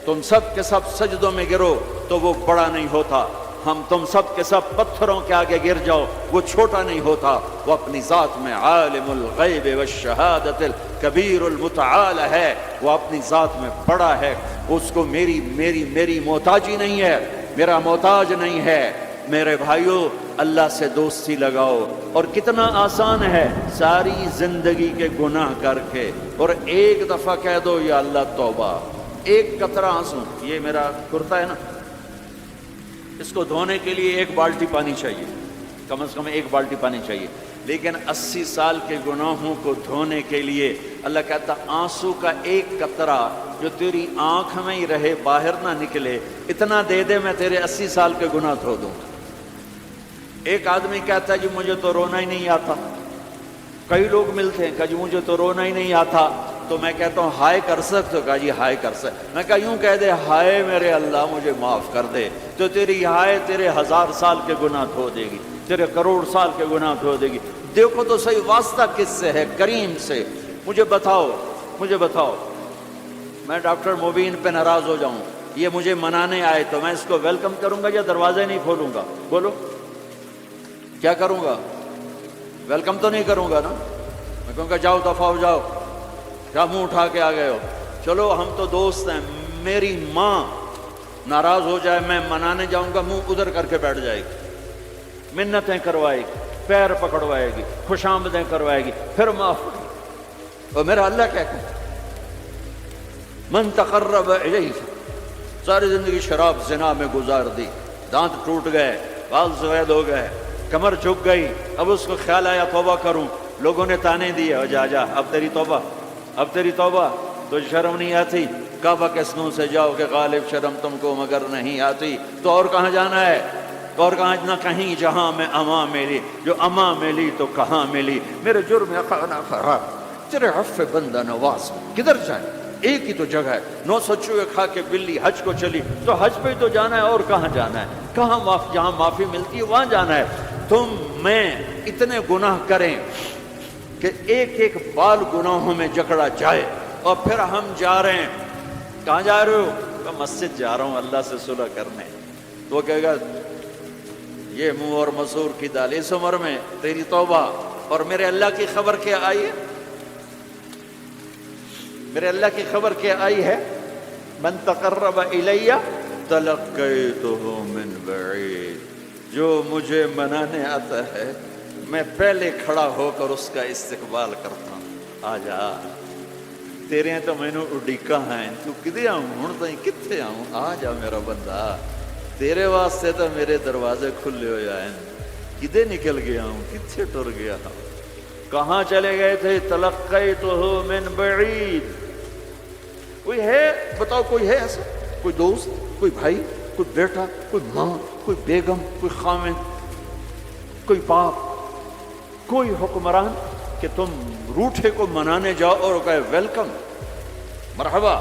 S1: تم سب کے سب سجدوں میں گرو تو وہ بڑا نہیں ہوتا، ہم تم سب کے سب پتھروں کے آگے گر جاؤ وہ چھوٹا نہیں ہوتا، وہ اپنی ذات میں عالم الغیب والشہادت الکبیر المتعال ہے، وہ اپنی ذات میں بڑا ہے، اس کو میری محتاجی نہیں ہے، میرا محتاج نہیں ہے۔ میرے بھائیو اللہ سے دوستی لگاؤ، اور کتنا آسان ہے، ساری زندگی کے گناہ کر کے اور ایک دفعہ کہہ دو یا اللہ توبہ، ایک قطرہ آنسو، یہ میرا کرتا ہے نا، اس کو دھونے کے لیے 1 بالٹی پانی چاہیے، کم از کم 1 بالٹی پانی چاہیے. لیکن 80 سال کے گناہوں کو دھونے کے لیے اللہ کہتا آنسو کا 1 قطرہ جو تیری آنکھ میں ہی رہے باہر نہ نکلے اتنا دے دے میں تیرے 80 سال کے گناہ دھو دوں. ایک آدمی کہتا ہے جی مجھے تو رونا ہی نہیں آتا. کئی لوگ ملتے ہیں کہ جی مجھے تو رونا ہی نہیں آتا. تو میں کہتا ہوں ہائے کر سکتے ہو؟ کہا جی ہائے کر سکتے. میں کہا یوں کہہ دے ہائے میرے اللہ مجھے معاف کر دے تو تیری ہائے تیرے 1000 سال کے گناہ دھو دے گی, تیرے کروڑ سال کے گناہ دھو دے گی. دیکھو تو صحیح واسطہ کس سے ہے؟ کریم سے. مجھے بتاؤ میں ڈاکٹر مبین پہ ناراض ہو جاؤں, یہ مجھے منانے آئے تو میں اس کو ویلکم کروں گا یا دروازے نہیں کھولوں گا؟ بولو کیا کروں گا؟ ویلکم تو نہیں کروں گا نا. میں کہوں گا جاؤ دفعہ ہو جاؤ, کیا منہ اٹھا کے آ گئے ہو؟ چلو ہم تو دوست ہیں. میری ماں ناراض ہو جائے میں منانے جاؤں گا منہ ادھر کر کے بیٹھ جائے گی, منتیں کروائے گی, پیر پکڑوائے گی, خوش آمدیں کروائے گی, پھر معاف. اور میرا اللہ کیا کہ من تقرب الیہ, ساری زندگی شراب زنا میں گزار دی, دانت ٹوٹ گئے, بال سفید ہو گئے, کمر جھک گئی. اب اس کو خیال آیا توبہ کروں, لوگوں نے تانے دیے جا اب تیری توبہ تو شرم نہیں آتی. کعبہ کے سنوں سے جاؤ کہ غالب شرم تم کو مگر نہیں آتی. تو اور کہاں جانا ہے؟ اور کہاں نہ کہیں جہاں میں اماں ملی, جو اماں ملی تو کہاں ملی. میرے جرم خانہ خراب, تیرے عفو بندہ نواز, کدھر جائیں؟ ایک ہی تو جگہ ہے. 900 چوہے کھا کے بلی حج کو چلی تو حج پہ ہی تو جانا ہے, اور کہاں جانا ہے؟ کہاں جہاں معافی ملتی ہے وہاں جانا ہے. تم میں اتنے گناہ کریں کہ ایک ایک بال گناہوں میں جکڑا جائے, اور پھر ہم جا رہے ہیں. کہاں جا رہے ہو؟ کہ مسجد جا رہا ہوں اللہ سے صلح کرنے. تو وہ کہے گا یہ منہ اور مسور کی دال, اس عمر میں تیری توبہ. اور میرے اللہ کی خبر کیا آئی ہے؟ میرے اللہ کی خبر کیا آئی ہے؟ من تقرب الی تلقیتہ من بعید, جو مجھے منانے آتا ہے میں پہلے کھڑا ہو کر اس کا استقبال کرتا ہوں. آ جا, تیرے تو مینوں اڈیکا ہیں, تو کدے آؤں ہن تائیں کتھے آؤں؟ آ جا میرا بندہ, تیرے واسطے تو میرے دروازے کھلے ہوئے ہیں. کدے نکل گیا ہوں, کتھے ٹر گیا ہوں, کہاں چلے گئے تھے؟ تلقیتہ من بعید. کوئی ہے بتاؤ, کوئی ہے ایسا؟ کوئی دوست, کوئی بھائی, کوئی بیٹا, کوئی ماں, کوئی بیگم, کوئی خامن, کوئی باپ, کوئی حکمران کہ تم روٹھے کو منانے جاؤ اور کہے ویلکم, مرحبا.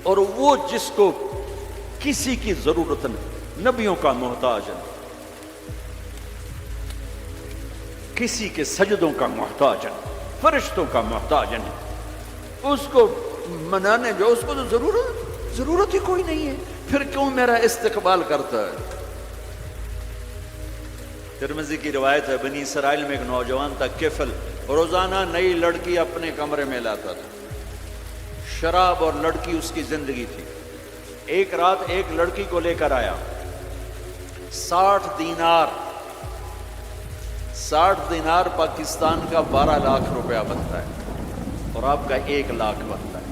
S1: اور وہ جس کو کسی کی ضرورت نہیں, نبیوں کا محتاج ہے, کسی کے سجدوں کا محتاج ہے, فرشتوں کا محتاج ہے, اس کو منانے جو اس کو تو ضرورت ہی کوئی نہیں ہے, پھر کیوں میرا استقبال کرتا ہے؟ ترمذی کی روایت ہے, بنی اسرائیل میں ایک نوجوان تھا کفل, روزانہ نئی لڑکی اپنے کمرے میں لاتا تھا. شراب اور لڑکی اس کی زندگی تھی. ایک رات ایک لڑکی کو لے کر آیا, 60 دینار پاکستان کا 12 لاکھ روپیہ بنتا ہے, اور آپ کا 1 لاکھ بنتا ہے.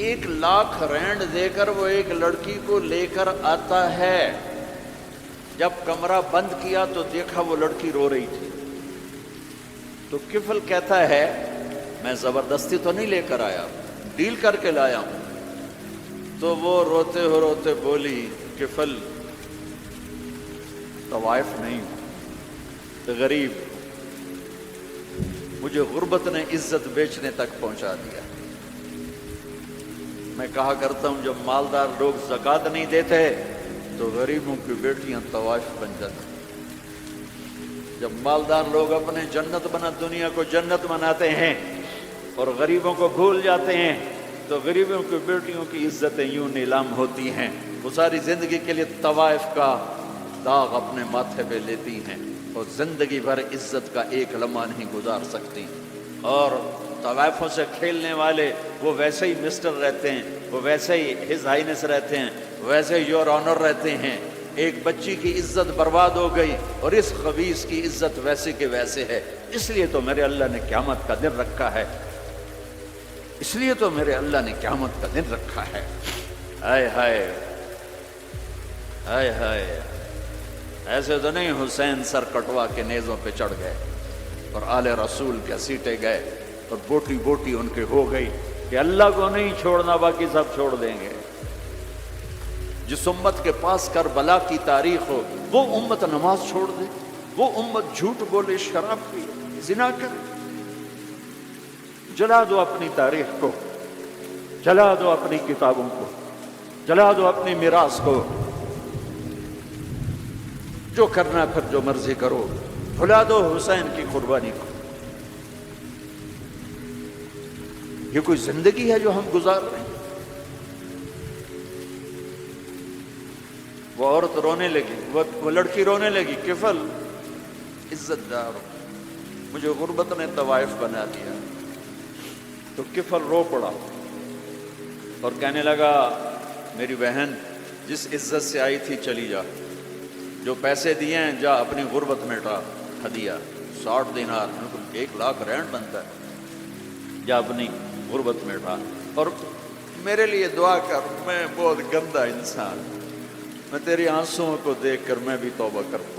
S1: 1 لاکھ رینڈ دے کر وہ ایک لڑکی کو لے کر آتا ہے. جب کمرہ بند کیا تو دیکھا وہ لڑکی رو رہی تھی. تو کفل کہتا ہے میں زبردستی تو نہیں لے کر آیا, ڈیل کر کے لایا ہوں. تو وہ روتے روتے بولی کفل طوائف نہیں, غریب, مجھے غربت نے عزت بیچنے تک پہنچا دیا. میں کہا کرتا ہوں جب مالدار لوگ زکوٰۃ نہیں دیتے تو غریبوں کی بیٹیاں طوائف بن جاتی. جب مالدار لوگ اپنے دنیا کو جنت بناتے ہیں اور غریبوں کو بھول جاتے ہیں تو غریبوں کی بیٹیوں کی عزتیں یوں نیلام ہوتی ہیں. وہ ساری زندگی کے لیے طوائف کا داغ اپنے ماتھے پہ لیتی ہیں اور زندگی بھر عزت کا ایک لمحہ نہیں گزار سکتی. اور طوائفوں سے کھیلنے والے وہ ویسے ہی مسٹر رہتے ہیں, وہ ویسے ہی ہز ہائنس رہتے ہیں, ویسے ہی یور آنر رہتے ہیں. ایک بچی کی عزت برباد ہو گئی اور اس خبیث کی عزت ویسے کے ویسے ہے. اس لیے تو میرے اللہ نے قیامت کا دن رکھا ہے, اس لیے تو میرے اللہ نے قیامت کا دن رکھا ہے. ہائے ہائے ہائے ہائے, ایسے تو نہیں حسین سر کٹوا کے نیزوں پہ چڑھ گئے اور آل رسول کے سیٹے گئے اور بوٹی بوٹی ان کے ہو گئی کہ اللہ کو نہیں چھوڑنا باقی سب چھوڑ دیں گے۔ جس امت کے پاس کربلا کی تاریخ ہو وہ امت نماز چھوڑ دے، وہ امت جھوٹ بولے، شراب پی، زنا کرے۔ جلا دو اپنی تاریخ کو، جلا دو اپنی کتابوں کو، جلا دو اپنی میراث کو، جو کرنا پھر جو مرضی کرو، بھلا دو حسین کی قربانی کو۔ یہ کوئی زندگی ہے جو ہم گزار رہے ہیں؟ وہ عورت رونے لگی، وہ لڑکی رونے لگی، کفل عزت دار، مجھے غربت نے طوائف بنا دیا۔ تو کفل رو پڑا اور کہنے لگا میری بہن جس عزت سے آئی تھی چلی جا، جو پیسے دیے ہیں جا اپنی غربت مٹا، ہدیہ 60 دینار، 1,00,000 رینڈ بنتا ہے، جا اپنی غربت مٹا اور میرے لیے دعا کر، میں بہت گندا انسان، میں تیری آنسوؤں کو دیکھ کر میں بھی توبہ کرتا ہوں۔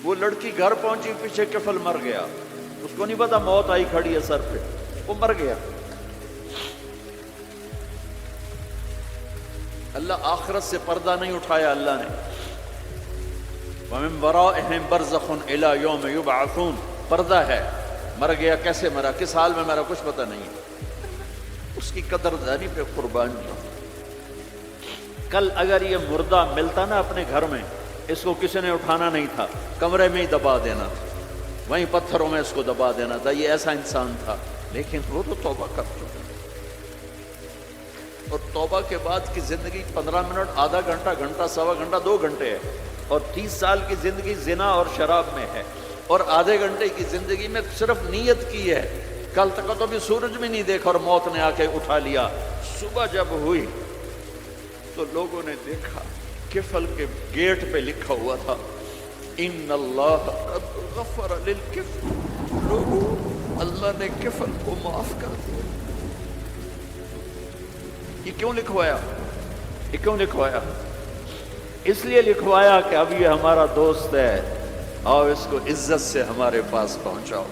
S1: وہ لڑکی گھر پہنچی، پیچھے کفل مر گیا، اس کو نہیں پتا موت آئی کھڑی ہے سر پہ، وہ مر گیا۔ اللہ آخرت سے پردہ نہیں اٹھایا اللہ نے۔ وَمِن وَرَائِهِمْ بَرْزَخٌ إِلَى يَوْمِ يُبْعَثُونَ، پردہ ہے، مر گیا، کیسے مرا، کس حال میں مرا، کچھ پتہ نہیں۔ اس کی قدردانی پہ قربان جاؤ۔ کل اگر یہ مردہ ملتا نا اپنے گھر میں، اس کو کسی نے اٹھانا نہیں تھا، کمرے میں ہی دبا دینا تھا، وہیں پتھروں میں اس کو دبا دینا تھا، یہ ایسا انسان تھا، لیکن وہ تو توبہ کر چکا۔ اور توبہ کے بعد کی زندگی 15 منٹ، آدھا گھنٹہ، گھنٹہ، سوا گھنٹہ، 2 گھنٹے ہے، اور 30 سال کی زندگی زنا اور شراب میں ہے، اور آدھے گھنٹے کی زندگی میں صرف نیت کی ہے۔ کل تک تو بھی سورج بھی نہیں دیکھا اور موت نے آ کے اٹھا لیا۔ صبح جب ہوئی تو لوگوں نے دیکھا کفل کے گیٹ پہ لکھا ہوا تھا ان اللہ قد غفر للکفل، لوگوں اللہ نے کفل کو معاف کر دیا۔ یہ کیوں لکھوایا؟ یہ کیوں لکھوایا؟ اس لیے لکھوایا کہ اب یہ ہمارا دوست ہے، اور اس کو عزت سے ہمارے پاس پہنچاؤ۔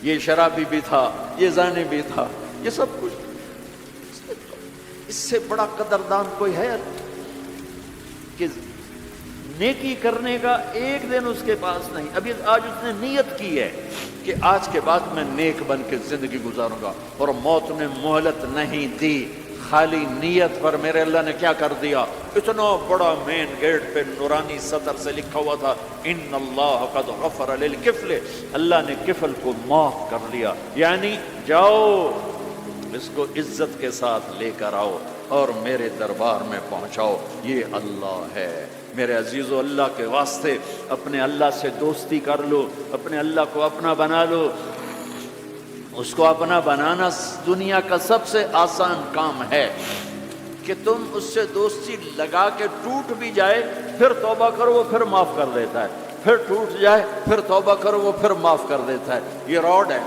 S1: یہ شرابی بھی تھا، یہ زانی بھی تھا، یہ سب کچھ، اس سے بڑا قدردان کوئی ہے کہ نیکی کرنے کا ایک دن اس کے پاس نہیں۔ ابھی آج اس نے نیت کی ہے کہ آج کے بعد میں نیک بن کے زندگی گزاروں گا، اور موت نے مہلت نہیں دی۔ خالی نیت پر میرے اللہ نے کیا کر دیا، اتنا بڑا مین گیٹ پہ نورانی سطر سے لکھا ہوا تھا ان اللہ قد غفر للکفل، اللہ نے کفل کو معاف کر لیا۔ یعنی جاؤ اس کو عزت کے ساتھ لے کر آؤ اور میرے دربار میں پہنچاؤ، یہ اللہ ہے۔ میرے عزیزو، اللہ کے واسطے اپنے اللہ سے دوستی کر لو، اپنے اللہ کو اپنا بنا لو۔ اس کو اپنا بنانا دنیا کا سب سے آسان کام ہے کہ تم اس سے دوستی لگا کے ٹوٹ بھی جائے پھر توبہ کرو، وہ پھر معاف کر دیتا ہے، پھر ٹوٹ جائے پھر توبہ کرو، وہ پھر معاف کر دیتا ہے۔ یہ راڈ ہے،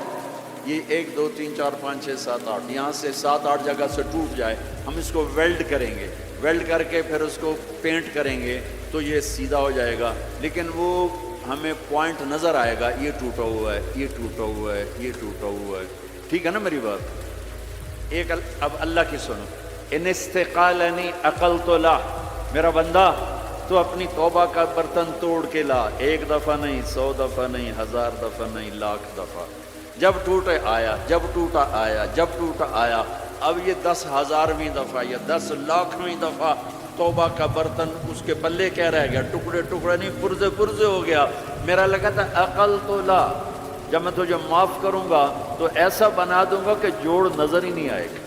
S1: یہ 1 2 3 4 5 6 7 8، یہاں سے 7 8 جگہ سے ٹوٹ جائے، ہم اس کو ویلڈ کریں گے، ویلڈ کر کے پھر اس کو پینٹ کریں گے تو یہ سیدھا ہو جائے گا، لیکن وہ ہمیں پوائنٹ نظر آئے گا، یہ ٹوٹا ہوا ہے، یہ ٹوٹا ہوا ہے، یہ ٹوٹا ہوا ہے۔ ٹھیک ہے نا میری بات؟ ایک اب اللہ کی سنو، ان استقالنی عقلت لا، میرا بندہ تو اپنی توبہ کا برتن توڑ کے لا، 1 دفعہ نہیں، 100 دفعہ نہیں، 1000 دفعہ نہیں، 1,00,000 دفعہ۔ جب ٹوٹے آیا، جب ٹوٹا آیا، جب ٹوٹا آیا، اب یہ 10,000ویں دفعہ یا 10,00,000ویں دفعہ توبہ کا برتن اس کے پلے کیا رہ گیا، ٹکڑے ٹکڑے نہیں، پرزے پرزے ہو گیا۔ میرا لگا تھا عقل تو لا، جب میں تجھے معاف کروں گا تو ایسا بنا دوں گا کہ جوڑ نظر ہی نہیں آئے گا۔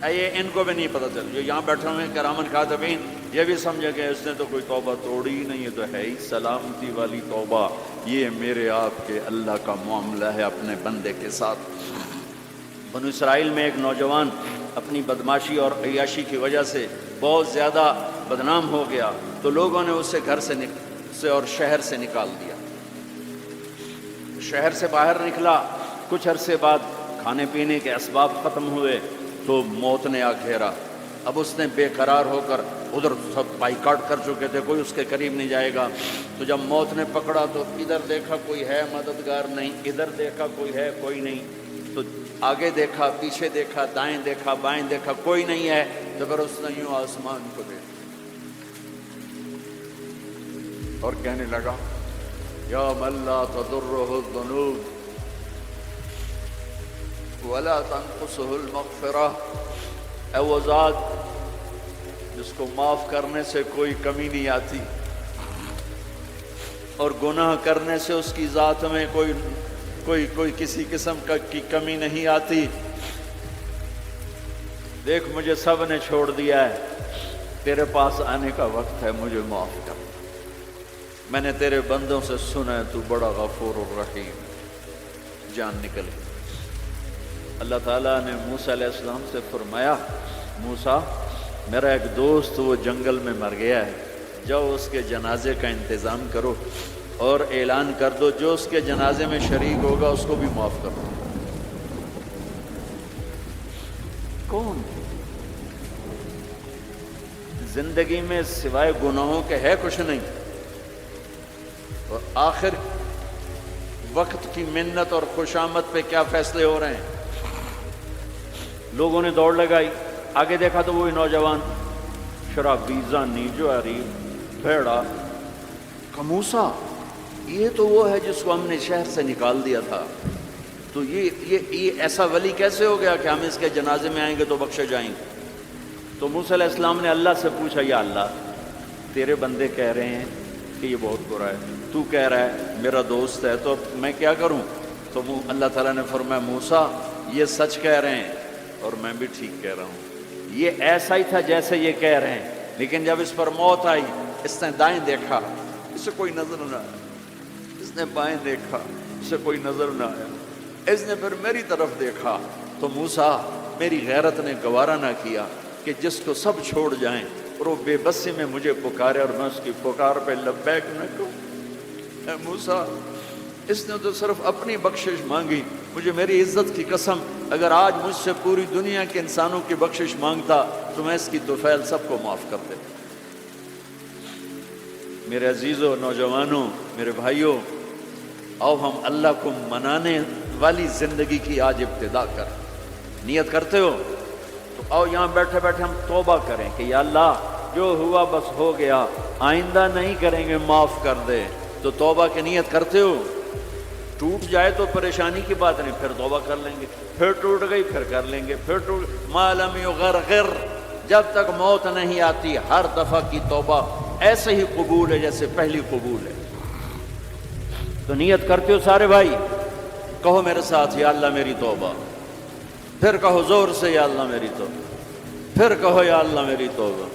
S1: یہ ان کو بھی نہیں پتہ چل، جو یہاں بیٹھے ہوئے کرامن کاتبین، یہ بھی سمجھے کہ اس نے تو کوئی توبہ توڑی ہی نہیں، یہ تو ہے ہی سلامتی والی توبہ۔ یہ میرے آپ کے اللہ کا معاملہ ہے اپنے بندے کے ساتھ۔ بنو اسرائیل میں ایک نوجوان اپنی بدماشی اور عیاشی کی وجہ سے بہت زیادہ بدنام ہو گیا، تو لوگوں نے اسے گھر سے اور شہر سے نکال دیا۔ شہر سے باہر نکلا، کچھ عرصے بعد کھانے پینے کے اسباب ختم ہوئے تو موت نے آ گھیرا، اب اس نے بے قرار ہو کر ادھر سب بائیکاٹ کر چکے تھے، کوئی اس کے قریب نہیں جائے گا۔ تو جب موت نے پکڑا تو ادھر دیکھا کوئی ہے مددگار نہیں، ادھر دیکھا کوئی ہے کوئی نہیں، تو آگے دیکھا پیچھے دیکھا دائیں دیکھا بائیں دیکھا کوئی نہیں ہے، تو پھر اس نے یوں آسمان کو دیکھا اور کہنے لگا یا من لا تضرہ الذنوب ولا تنقصہ المغفرہ، اے وہ ذات جس کو معاف کرنے سے کوئی کمی نہیں آتی اور گناہ کرنے سے اس کی ذات میں کوئی کسی قسم کی کمی نہیں آتی، دیکھ مجھے سب نے چھوڑ دیا ہے، تیرے پاس آنے کا وقت ہے، مجھے معاف کر، میں نے تیرے بندوں سے سنا ہے تو بڑا غفور الرحیم۔ جان نکل گئی۔ اللہ تعالیٰ نے موسیٰ علیہ السلام سے فرمایا موسیٰ میرا ایک دوست وہ جنگل میں مر گیا ہے، جاؤ اس کے جنازے کا انتظام کرو اور اعلان کر دو جو اس کے جنازے میں شریک ہوگا اس کو بھی معاف کر دو۔ کون زندگی میں سوائے گناہوں کے ہے کچھ نہیں، اور آخر وقت کی منت اور خوشامد پہ کیا فیصلے ہو رہے ہیں۔ لوگوں نے دوڑ لگائی، آگے دیکھا تو وہی نوجوان شرابی زانی جواری بھیڑا، موسیٰ یہ تو وہ ہے جس کو ہم نے شہر سے نکال دیا تھا، تو یہ ایسا ولی کیسے ہو گیا کہ ہم اس کے جنازے میں آئیں گے تو بخشے جائیں گے۔ تو موسیٰ علیہ السلام نے اللہ سے پوچھا یا اللہ تیرے بندے کہہ رہے ہیں کہ یہ بہت برا ہے، تو کہہ رہا ہے میرا دوست ہے، تو میں کیا کروں؟ تو اللہ تعالیٰ نے فرمایا موسیٰ یہ سچ کہہ رہے ہیں اور میں بھی ٹھیک کہہ رہا ہوں، یہ ایسا ہی تھا جیسے یہ کہہ رہے ہیں، لیکن جب اس پر موت آئی اس نے دائیں دیکھا اسے کوئی نظر نہ آیا، اس نے بائیں دیکھا اسے کوئی نظر نہ آیا، اس نے پھر میری طرف دیکھا تو موسیٰ میری غیرت نے گوارا نہ کیا کہ جس کو سب چھوڑ جائیں اور وہ بے بسی میں مجھے پکارے اور میں اس کی پکار پہ لبیک نہ کہوں۔ اے موسیٰ اس نے تو صرف اپنی بخشش مانگی، مجھے میری عزت کی قسم اگر آج مجھ سے پوری دنیا کے انسانوں کی بخشش مانگتا تو میں اس کی طفیل سب کو معاف کر دیتا۔ میرے عزیزوں، نوجوانوں، میرے بھائیوں، آؤ ہم اللہ کو منانے والی زندگی کی آج ابتدا کریں۔ نیت کرتے ہو تو آؤ یہاں بیٹھے بیٹھے ہم توبہ کریں کہ یا اللہ جو ہوا بس ہو گیا، آئندہ نہیں کریں گے، معاف کر دے۔ تو توبہ کی نیت کرتے ہو؟ ٹوٹ جائے تو پریشانی کی بات نہیں، پھر توبہ کر لیں گے، پھر ٹوٹ گئی پھر کر لیں گے، پھر ٹوٹ ما لم یغرغر، جب تک موت نہیں آتی ہر دفعہ کی توبہ ایسے ہی قبول ہے جیسے پہلی قبول ہے۔ تو نیت کرتے ہو سارے بھائی؟ کہو میرے ساتھ یا اللہ میری توبہ، پھر کہو زور سے یا اللہ میری توبہ، پھر کہو یا اللہ میری توبہ۔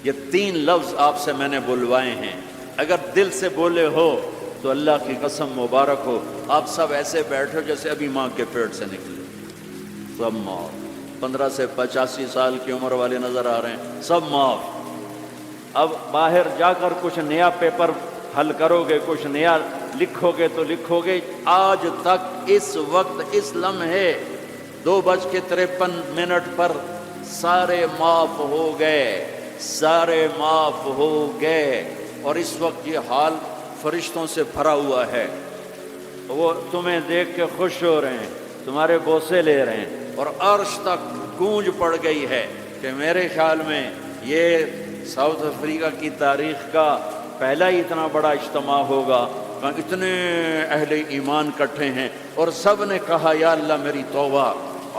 S1: یہ 3 لفظ آپ سے میں نے بلوائے ہیں، اگر دل سے بولے ہو تو اللہ کی قسم مبارک ہو آپ سب ایسے بیٹھو جیسے ابھی ماں کے پیٹ سے نکلے، سب معاف۔ 15 سے 85 سال کی عمر والے نظر آ رہے ہیں، سب معاف۔ اب باہر جا کر کچھ نیا پیپر حل کرو گے، کچھ نیا لکھو گے تو لکھو گے آج تک اس وقت اس لمحے 2:53 پر سارے معاف ہو گئے، سارے معاف ہو گئے، اور اس وقت یہ حال فرشتوں سے بھرا ہوا ہے، وہ تمہیں دیکھ کے خوش ہو رہے ہیں، تمہارے بوسے لے رہے ہیں، اور عرش تک گونج پڑ گئی ہے کہ میرے خیال میں یہ ساؤتھ افریقہ کی تاریخ کا پہلا ہی اتنا بڑا اجتماع ہوگا، اتنے اہل ایمان کٹھے ہیں اور سب نے کہا یا اللہ میری توبہ۔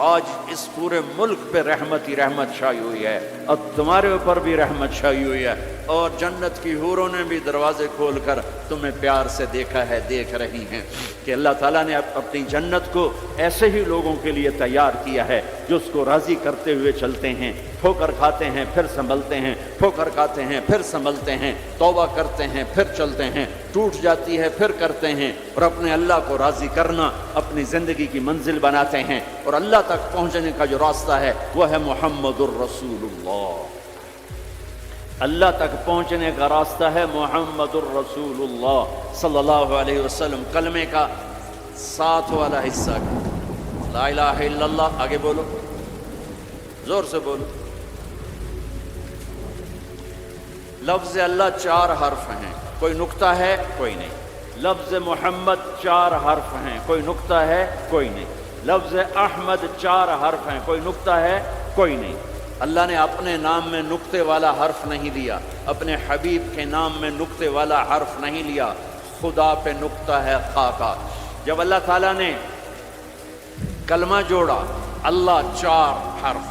S1: آج اس پورے ملک پہ رحمت ہی رحمت چھائی ہوئی ہے، اور تمہارے اوپر بھی رحمت چھائی ہوئی ہے، اور جنت کی حوروں نے بھی دروازے کھول کر تمہیں پیار سے دیکھا ہے، دیکھ رہی ہیں کہ اللہ تعالیٰ نے اپنی جنت کو ایسے ہی لوگوں کے لیے تیار کیا ہے جو اس کو راضی کرتے ہوئے چلتے ہیں، ٹھوکر کھاتے ہیں پھر سنبھلتے ہیں، ٹھوکر کھاتے ہیں پھر سنبھلتے ہیں، توبہ کرتے ہیں پھر چلتے ہیں، ٹوٹ جاتی ہے پھر کرتے ہیں، اور اپنے اللہ کو راضی کرنا اپنی زندگی کی منزل بناتے ہیں، اور اللہ تک پہنچنے کا جو راستہ ہے وہ ہے محمد الرسول اللہ۔ اللہ تک پہنچنے کا راستہ ہے محمد الرسول اللہ صلی اللہ علیہ وسلم۔ کلمے کا 7 والا حصہ لا الہ الا اللہ، آگے بولو، زور سے بولو، لفظ اللہ 4 حرف ہیں، کوئی نقطہ ہے کوئی نہیں۔ لفظ محمد 4 حرف ہیں، کوئی نقطہ ہے کوئی نہیں۔ لفظ احمد 4 حرف ہیں، کوئی نقطہ ہے کوئی نہیں۔ اللہ نے اپنے نام میں نقطے والا حرف نہیں لیا، اپنے حبیب کے نام میں نقطے والا حرف نہیں لیا، خدا پہ نقطہ ہے خاکا۔ جب اللہ تعالیٰ نے کلمہ جوڑا، اللہ 4 حرف،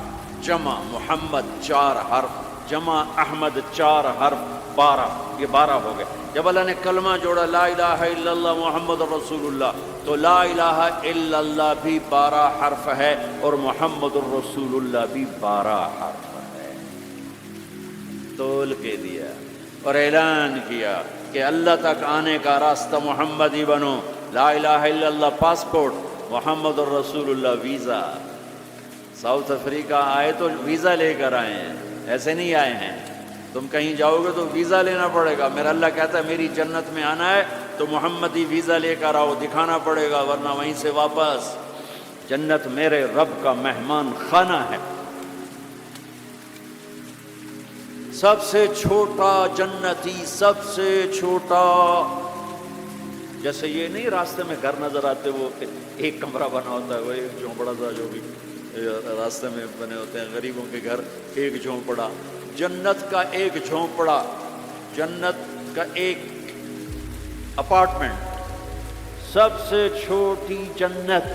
S1: جمع محمد 4 حرف، جمع احمد 4 حرف، 12، یہ 12 ہو گئے۔ جب اللہ نے کلمہ جوڑا لا الہ الا اللہ محمد رسول اللہ، تو لا الہ الا اللہ بھی 12 حرف ہے اور محمد الرسول اللہ بھی 12 حرف ہے۔ تول کے دیا اور اعلان کیا کہ اللہ تک آنے کا راستہ محمدی بنو، لا الہ الا اللہ پاسپورٹ، محمد الرسول اللہ ویزا۔ ساؤتھ افریقہ آئے تو ویزا لے کر آئے ہیں، ایسے نہیں آئے ہیں۔ تم کہیں جاؤ گے تو ویزا لینا پڑے گا۔ میرا اللہ کہتا ہے میری جنت میں آنا ہے تو محمدی ویزا لے کر آؤ، دکھانا پڑے گا، ورنہ وہیں سے واپس۔ جنت میرے رب کا مہمان خانہ ہے۔ سب سے چھوٹا جنتی، سب سے چھوٹا، جیسے یہ نہیں راستے میں گھر نظر آتے، وہ ایک کمرہ بنا ہوتا ہے، وہ ایک جھونپڑا سا جو بھی راستے میں بنے ہوتے ہیں غریبوں کے گھر، ایک جھونپڑا۔ جنت کا ایک جھونپڑا، جنت کا ایک اپارٹمنٹ، سب سے چھوٹی جنت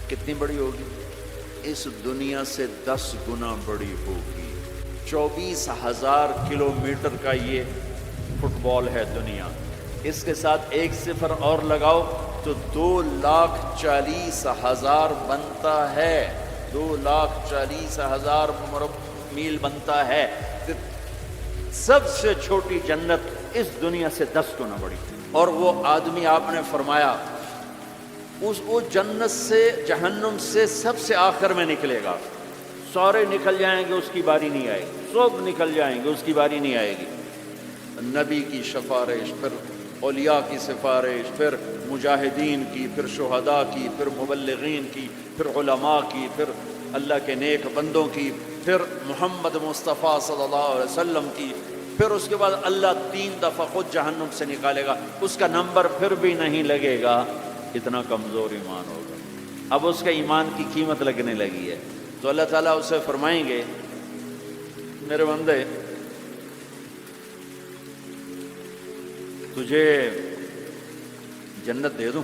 S1: کتنی بڑی ہوگی؟ اس دنیا سے 10 گنا بڑی ہوگی۔ 24,000 کلومیٹر کا یہ فٹ بال ہے دنیا، اس کے ساتھ 1 صفر اور لگاؤ تو 2,40,000 بنتا ہے، 2,40,000 میل بنتا ہے۔ سب سے چھوٹی جنت اس دنیا سے 10 گنا بڑی۔ اور وہ آدمی آپ نے فرمایا وہ جنت سے جہنم سے سب سے آخر میں نکلے گا، سارے نکل جائیں گے اس کی باری نہیں آئے گی، سب نکل جائیں گے اس کی باری نہیں آئے گی۔ نبی کی سفارش، پھر اولیاء کی سفارش، پھر مجاہدین کی، پھر شہداء کی، پھر مبلغین کی، پھر علماء کی، پھر اللہ کے نیک بندوں کی، پھر محمد مصطفیٰ صلی اللہ علیہ وسلم کی، پھر اس کے بعد اللہ 3 دفعہ خود جہنم سے نکالے گا، اس کا نمبر پھر بھی نہیں لگے گا، اتنا کمزور ایمان ہوگا۔ اب اس کے ایمان کی قیمت لگنے لگی ہے، تو اللہ تعالیٰ اسے فرمائیں گے میرے بندے تجھے جنت دے دوں؟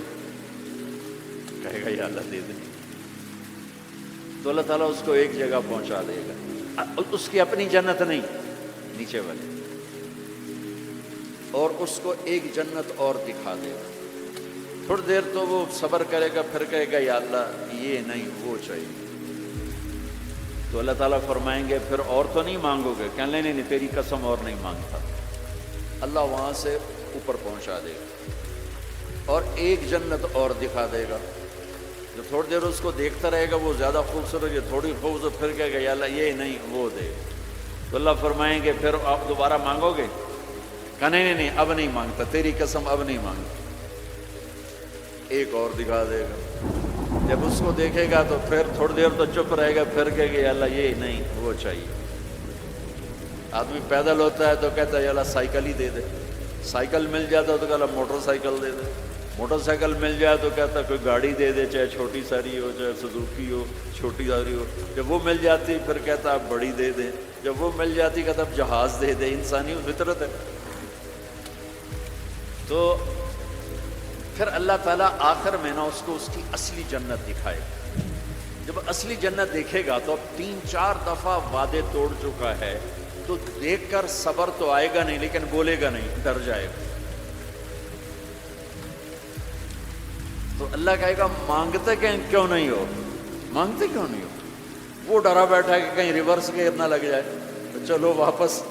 S1: کہے گا یا اللہ دے دیں۔ تو اللہ تعالیٰ اس کو ایک جگہ پہنچا دے گا، اس کی اپنی جنت نہیں، نیچے والے، اور اس کو ایک جنت اور دکھا دے گا۔ تھوڑی دیر تو وہ صبر کرے گا، پھر کہے گا یا اللہ یہ نہیں وہ چاہیے۔ تو اللہ تعالیٰ فرمائیں گے پھر اور تو نہیں مانگو گے؟ کہنے نہیں تیری قسم اور نہیں مانگتا۔ اللہ وہاں سے اوپر پہنچا دے گا اور ایک جنت اور دکھا دے گا۔ جو تھوڑی دیر اس کو دیکھتا رہے گا وہ زیادہ خوبصورت، یہ تھوڑی خوبصورت، پھر کہے گا یا اللہ یہ نہیں وہ دے۔ تو اللہ فرمائیں گے پھر آپ دوبارہ مانگو گے؟ کہنے نہیں اب نہیں مانگتا، تیری قسم اب نہیں مانگتا۔ ایک اور دکھا دے گا۔ جب اس کو دیکھے گا تو پھر تھوڑی دیر تو چپ رہے گا، پھر کہے گا یا اللہ یہ نہیں وہ چاہیے۔ آدمی پیدل ہوتا ہے تو کہتا ہے یا اللہ سائیکل ہی دے دے، سائیکل مل جاتا تو کہتا موٹر سائیکل دے دے، موٹر سائیکل مل جائے تو کہتا کوئی گاڑی دے دے، چاہے چھوٹی ساری ہو چاہے سزوکی ہو، چھوٹی ساری ہو۔ جب وہ مل جاتی پھر کہتا اب بڑی دے دے، جب وہ مل جاتی کہتا اب جہاز دے دے۔ انسانی فطرت ہے۔ تو پھر اللہ تعالیٰ آخر میں نا اس کو اس کی اصلی جنت دکھائے گا۔ جب اصلی جنت دیکھے گا تو اب 3-4 دفعہ وعدے توڑ چکا ہے، تو دیکھ کر صبر تو آئے گا نہیں، لیکن بولے گا نہیں، ڈر جائے گا۔ تو اللہ کہے گا مانگتے کیوں نہیں ہو، مانگتے کیوں نہیں ہو؟ وہ ڈرا بیٹھا ہے کہ کہیں ریورس گیئر نہ لگ جائے، تو چلو واپس،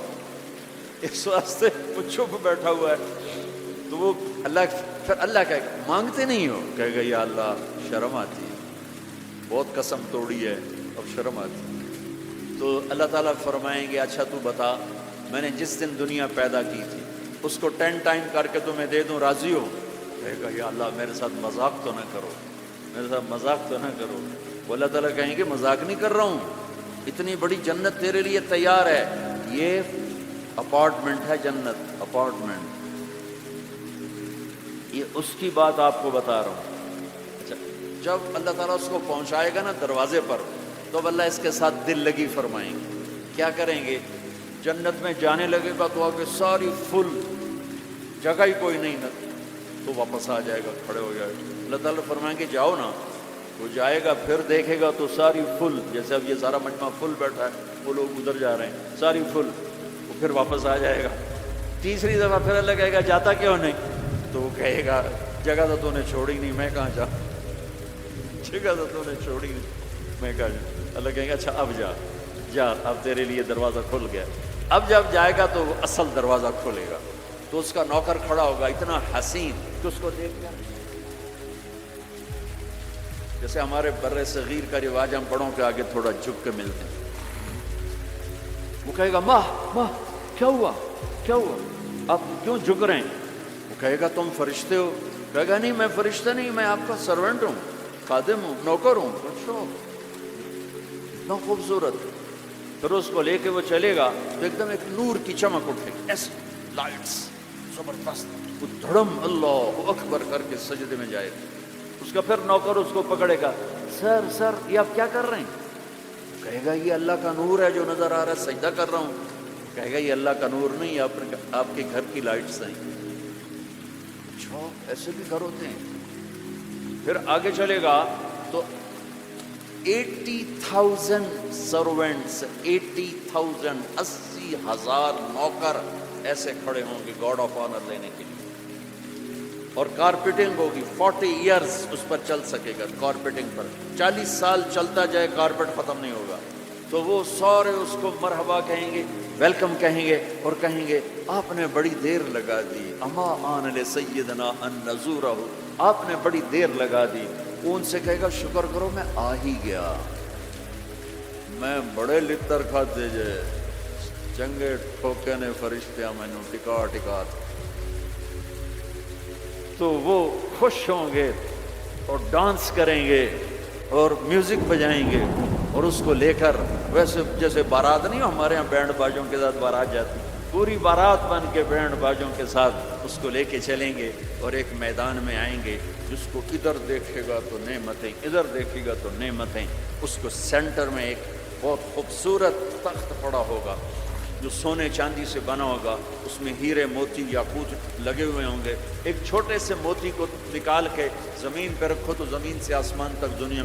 S1: اس واسطے وہ چپ بیٹھا ہوا ہے۔ تو وہ پھر اللہ کہے گا مانگتے نہیں ہو؟ کہے گا یا اللہ شرم آتی ہے، بہت قسم توڑی ہے، اب شرم آتی ہے۔ تو اللہ تعالیٰ فرمائیں گے اچھا تو بتا، میں نے جس دن دنیا پیدا کی تھی اس کو 10 ٹائم کر کے تمہیں دے دوں، راضی ہو؟ کہے گا یا اللہ میرے ساتھ مذاق تو نہ کرو، میرے ساتھ مذاق تو نہ کرو۔ وہ اللہ تعالیٰ کہیں گے مذاق نہیں کر رہا ہوں، اتنی بڑی جنت تیرے لیے تیار ہے، یہ اپارٹمنٹ ہے جنت، اپارٹمنٹ، یہ اس کی بات آپ کو بتا رہا ہوں۔ اچھا، جب اللہ تعالیٰ اس کو پہنچائے گا نا دروازے پر، تو اللہ اس کے ساتھ دل لگی فرمائیں گے۔ کیا کریں گے؟ جنت میں جانے لگے گا تو آگے ساری فل، جگہ ہی کوئی نہیں نا، تو واپس آ جائے گا، کھڑے ہو جائے گا۔ اللہ تعالیٰ فرمائیں گے جاؤ نا، وہ جائے گا، پھر دیکھے گا تو ساری فل، جیسے اب یہ سارا مجمع فل بیٹھا ہے، وہ لوگ ادھر جا رہے ہیں، ساری فل، وہ پھر واپس آ جائے گا۔ تیسری دفعہ پھر اللہ کہے گا جاتا کیوں نہیں؟ تو وہ کہے گا جگہ تو نے چھوڑی نہیں، میں کہاں جا، جگہ تو نے چھوڑی نہیں، میں کہاں جا۔ اللہ کہے گا اچھا اب جا، اب تیرے لیے دروازہ کھل گیا۔ اب جب جائے گا تو وہ اصل دروازہ کھلے گا، تو اس کا نوکر کھڑا ہوگا اتنا حسین کہ اس کو دیکھ کر، جیسے ہمارے بر صغیر کا رواج، ہم بڑوں کے آگے تھوڑا جھک کے ملتے ہیں۔ وہ کہے گا ماں کیا ہوا، کیا ہوا، آپ کیوں جھک رہے ہیں؟ وہ کہے گا تم فرشتے ہو؟ کہے گا نہیں میں فرشتہ نہیں، میں آپ کا سرونٹ ہوں، خادم ہوں، نوکر ہوں۔ اچھا، اتنا خوبصورت۔ پھر اس کو لے کے وہ چلے گا تو ایک دم ایک نور کی چمک اٹھے گی، ایسے لائٹس زبردست، وہ دھڑم اللہ اکبر کر کے سجدے میں جائے گا۔ اس کا پھر نوکر اس کو پکڑے گا، سر یہ آپ کیا کر رہے ہیں؟ کہے گا یہ اللہ کا نور ہے جو نظر آ رہا ہے، سجدہ کر رہا ہوں۔ کہے گا یہ اللہ کا نور نہیں، آپ کے گھر کی لائٹس ہیں۔ اچھا، ایسے بھی گھر ہوتے ہیں؟ پھر آگے چلے گا تو 80,000 سرونٹس، 80,000 80,000 نوکر ایسے کھڑے ہوں گے گاڈ آف آنر لینے کے لیے، اور کارپیٹنگ ہوگی 40 ایئرز اس پر چل سکے گا، کارپیٹنگ پر 40 سال چلتا جائے، کارپیٹ ختم نہیں ہوگا۔ تو وہ سارے اس کو مرحبا کہیں گے، ویلکم کہیں گے، اور کہیں گے آپ نے بڑی دیر لگا دی، اما آن لسیدنا ان نزورہ، آپ نے بڑی دیر لگا دی۔ وہ ان سے کہے گا شکر کرو میں آ ہی گیا، میں بڑے لتر کھاتے جے، چنگے ٹھوکے نے فرشتے مینو ٹکا ٹکا۔ تو وہ خوش ہوں گے اور ڈانس کریں گے اور میوزک بجائیں گے، اور اس کو لے کر، ویسے جیسے بارات نہیں ہمارے ہاں بینڈ باجوں کے ساتھ بارات جاتی، پوری بارات بن کے بینڈ باجوں کے ساتھ اس کو لے کے چلیں گے، اور ایک میدان میں آئیں گے جس کو ادھر دیکھے گا تو نعمتیں، ادھر دیکھے گا تو نعمتیں۔ اس کو سینٹر میں ایک بہت خوبصورت تخت پڑا ہوگا جو سونے چاندی سے بنا ہوگا، اس میں ہیرے موتی یاقوت لگے ہوئے ہوں گے۔ ایک چھوٹے سے موتی کو نکال کے زمین پہ رکھو تو زمین سے آسمان تک دنیا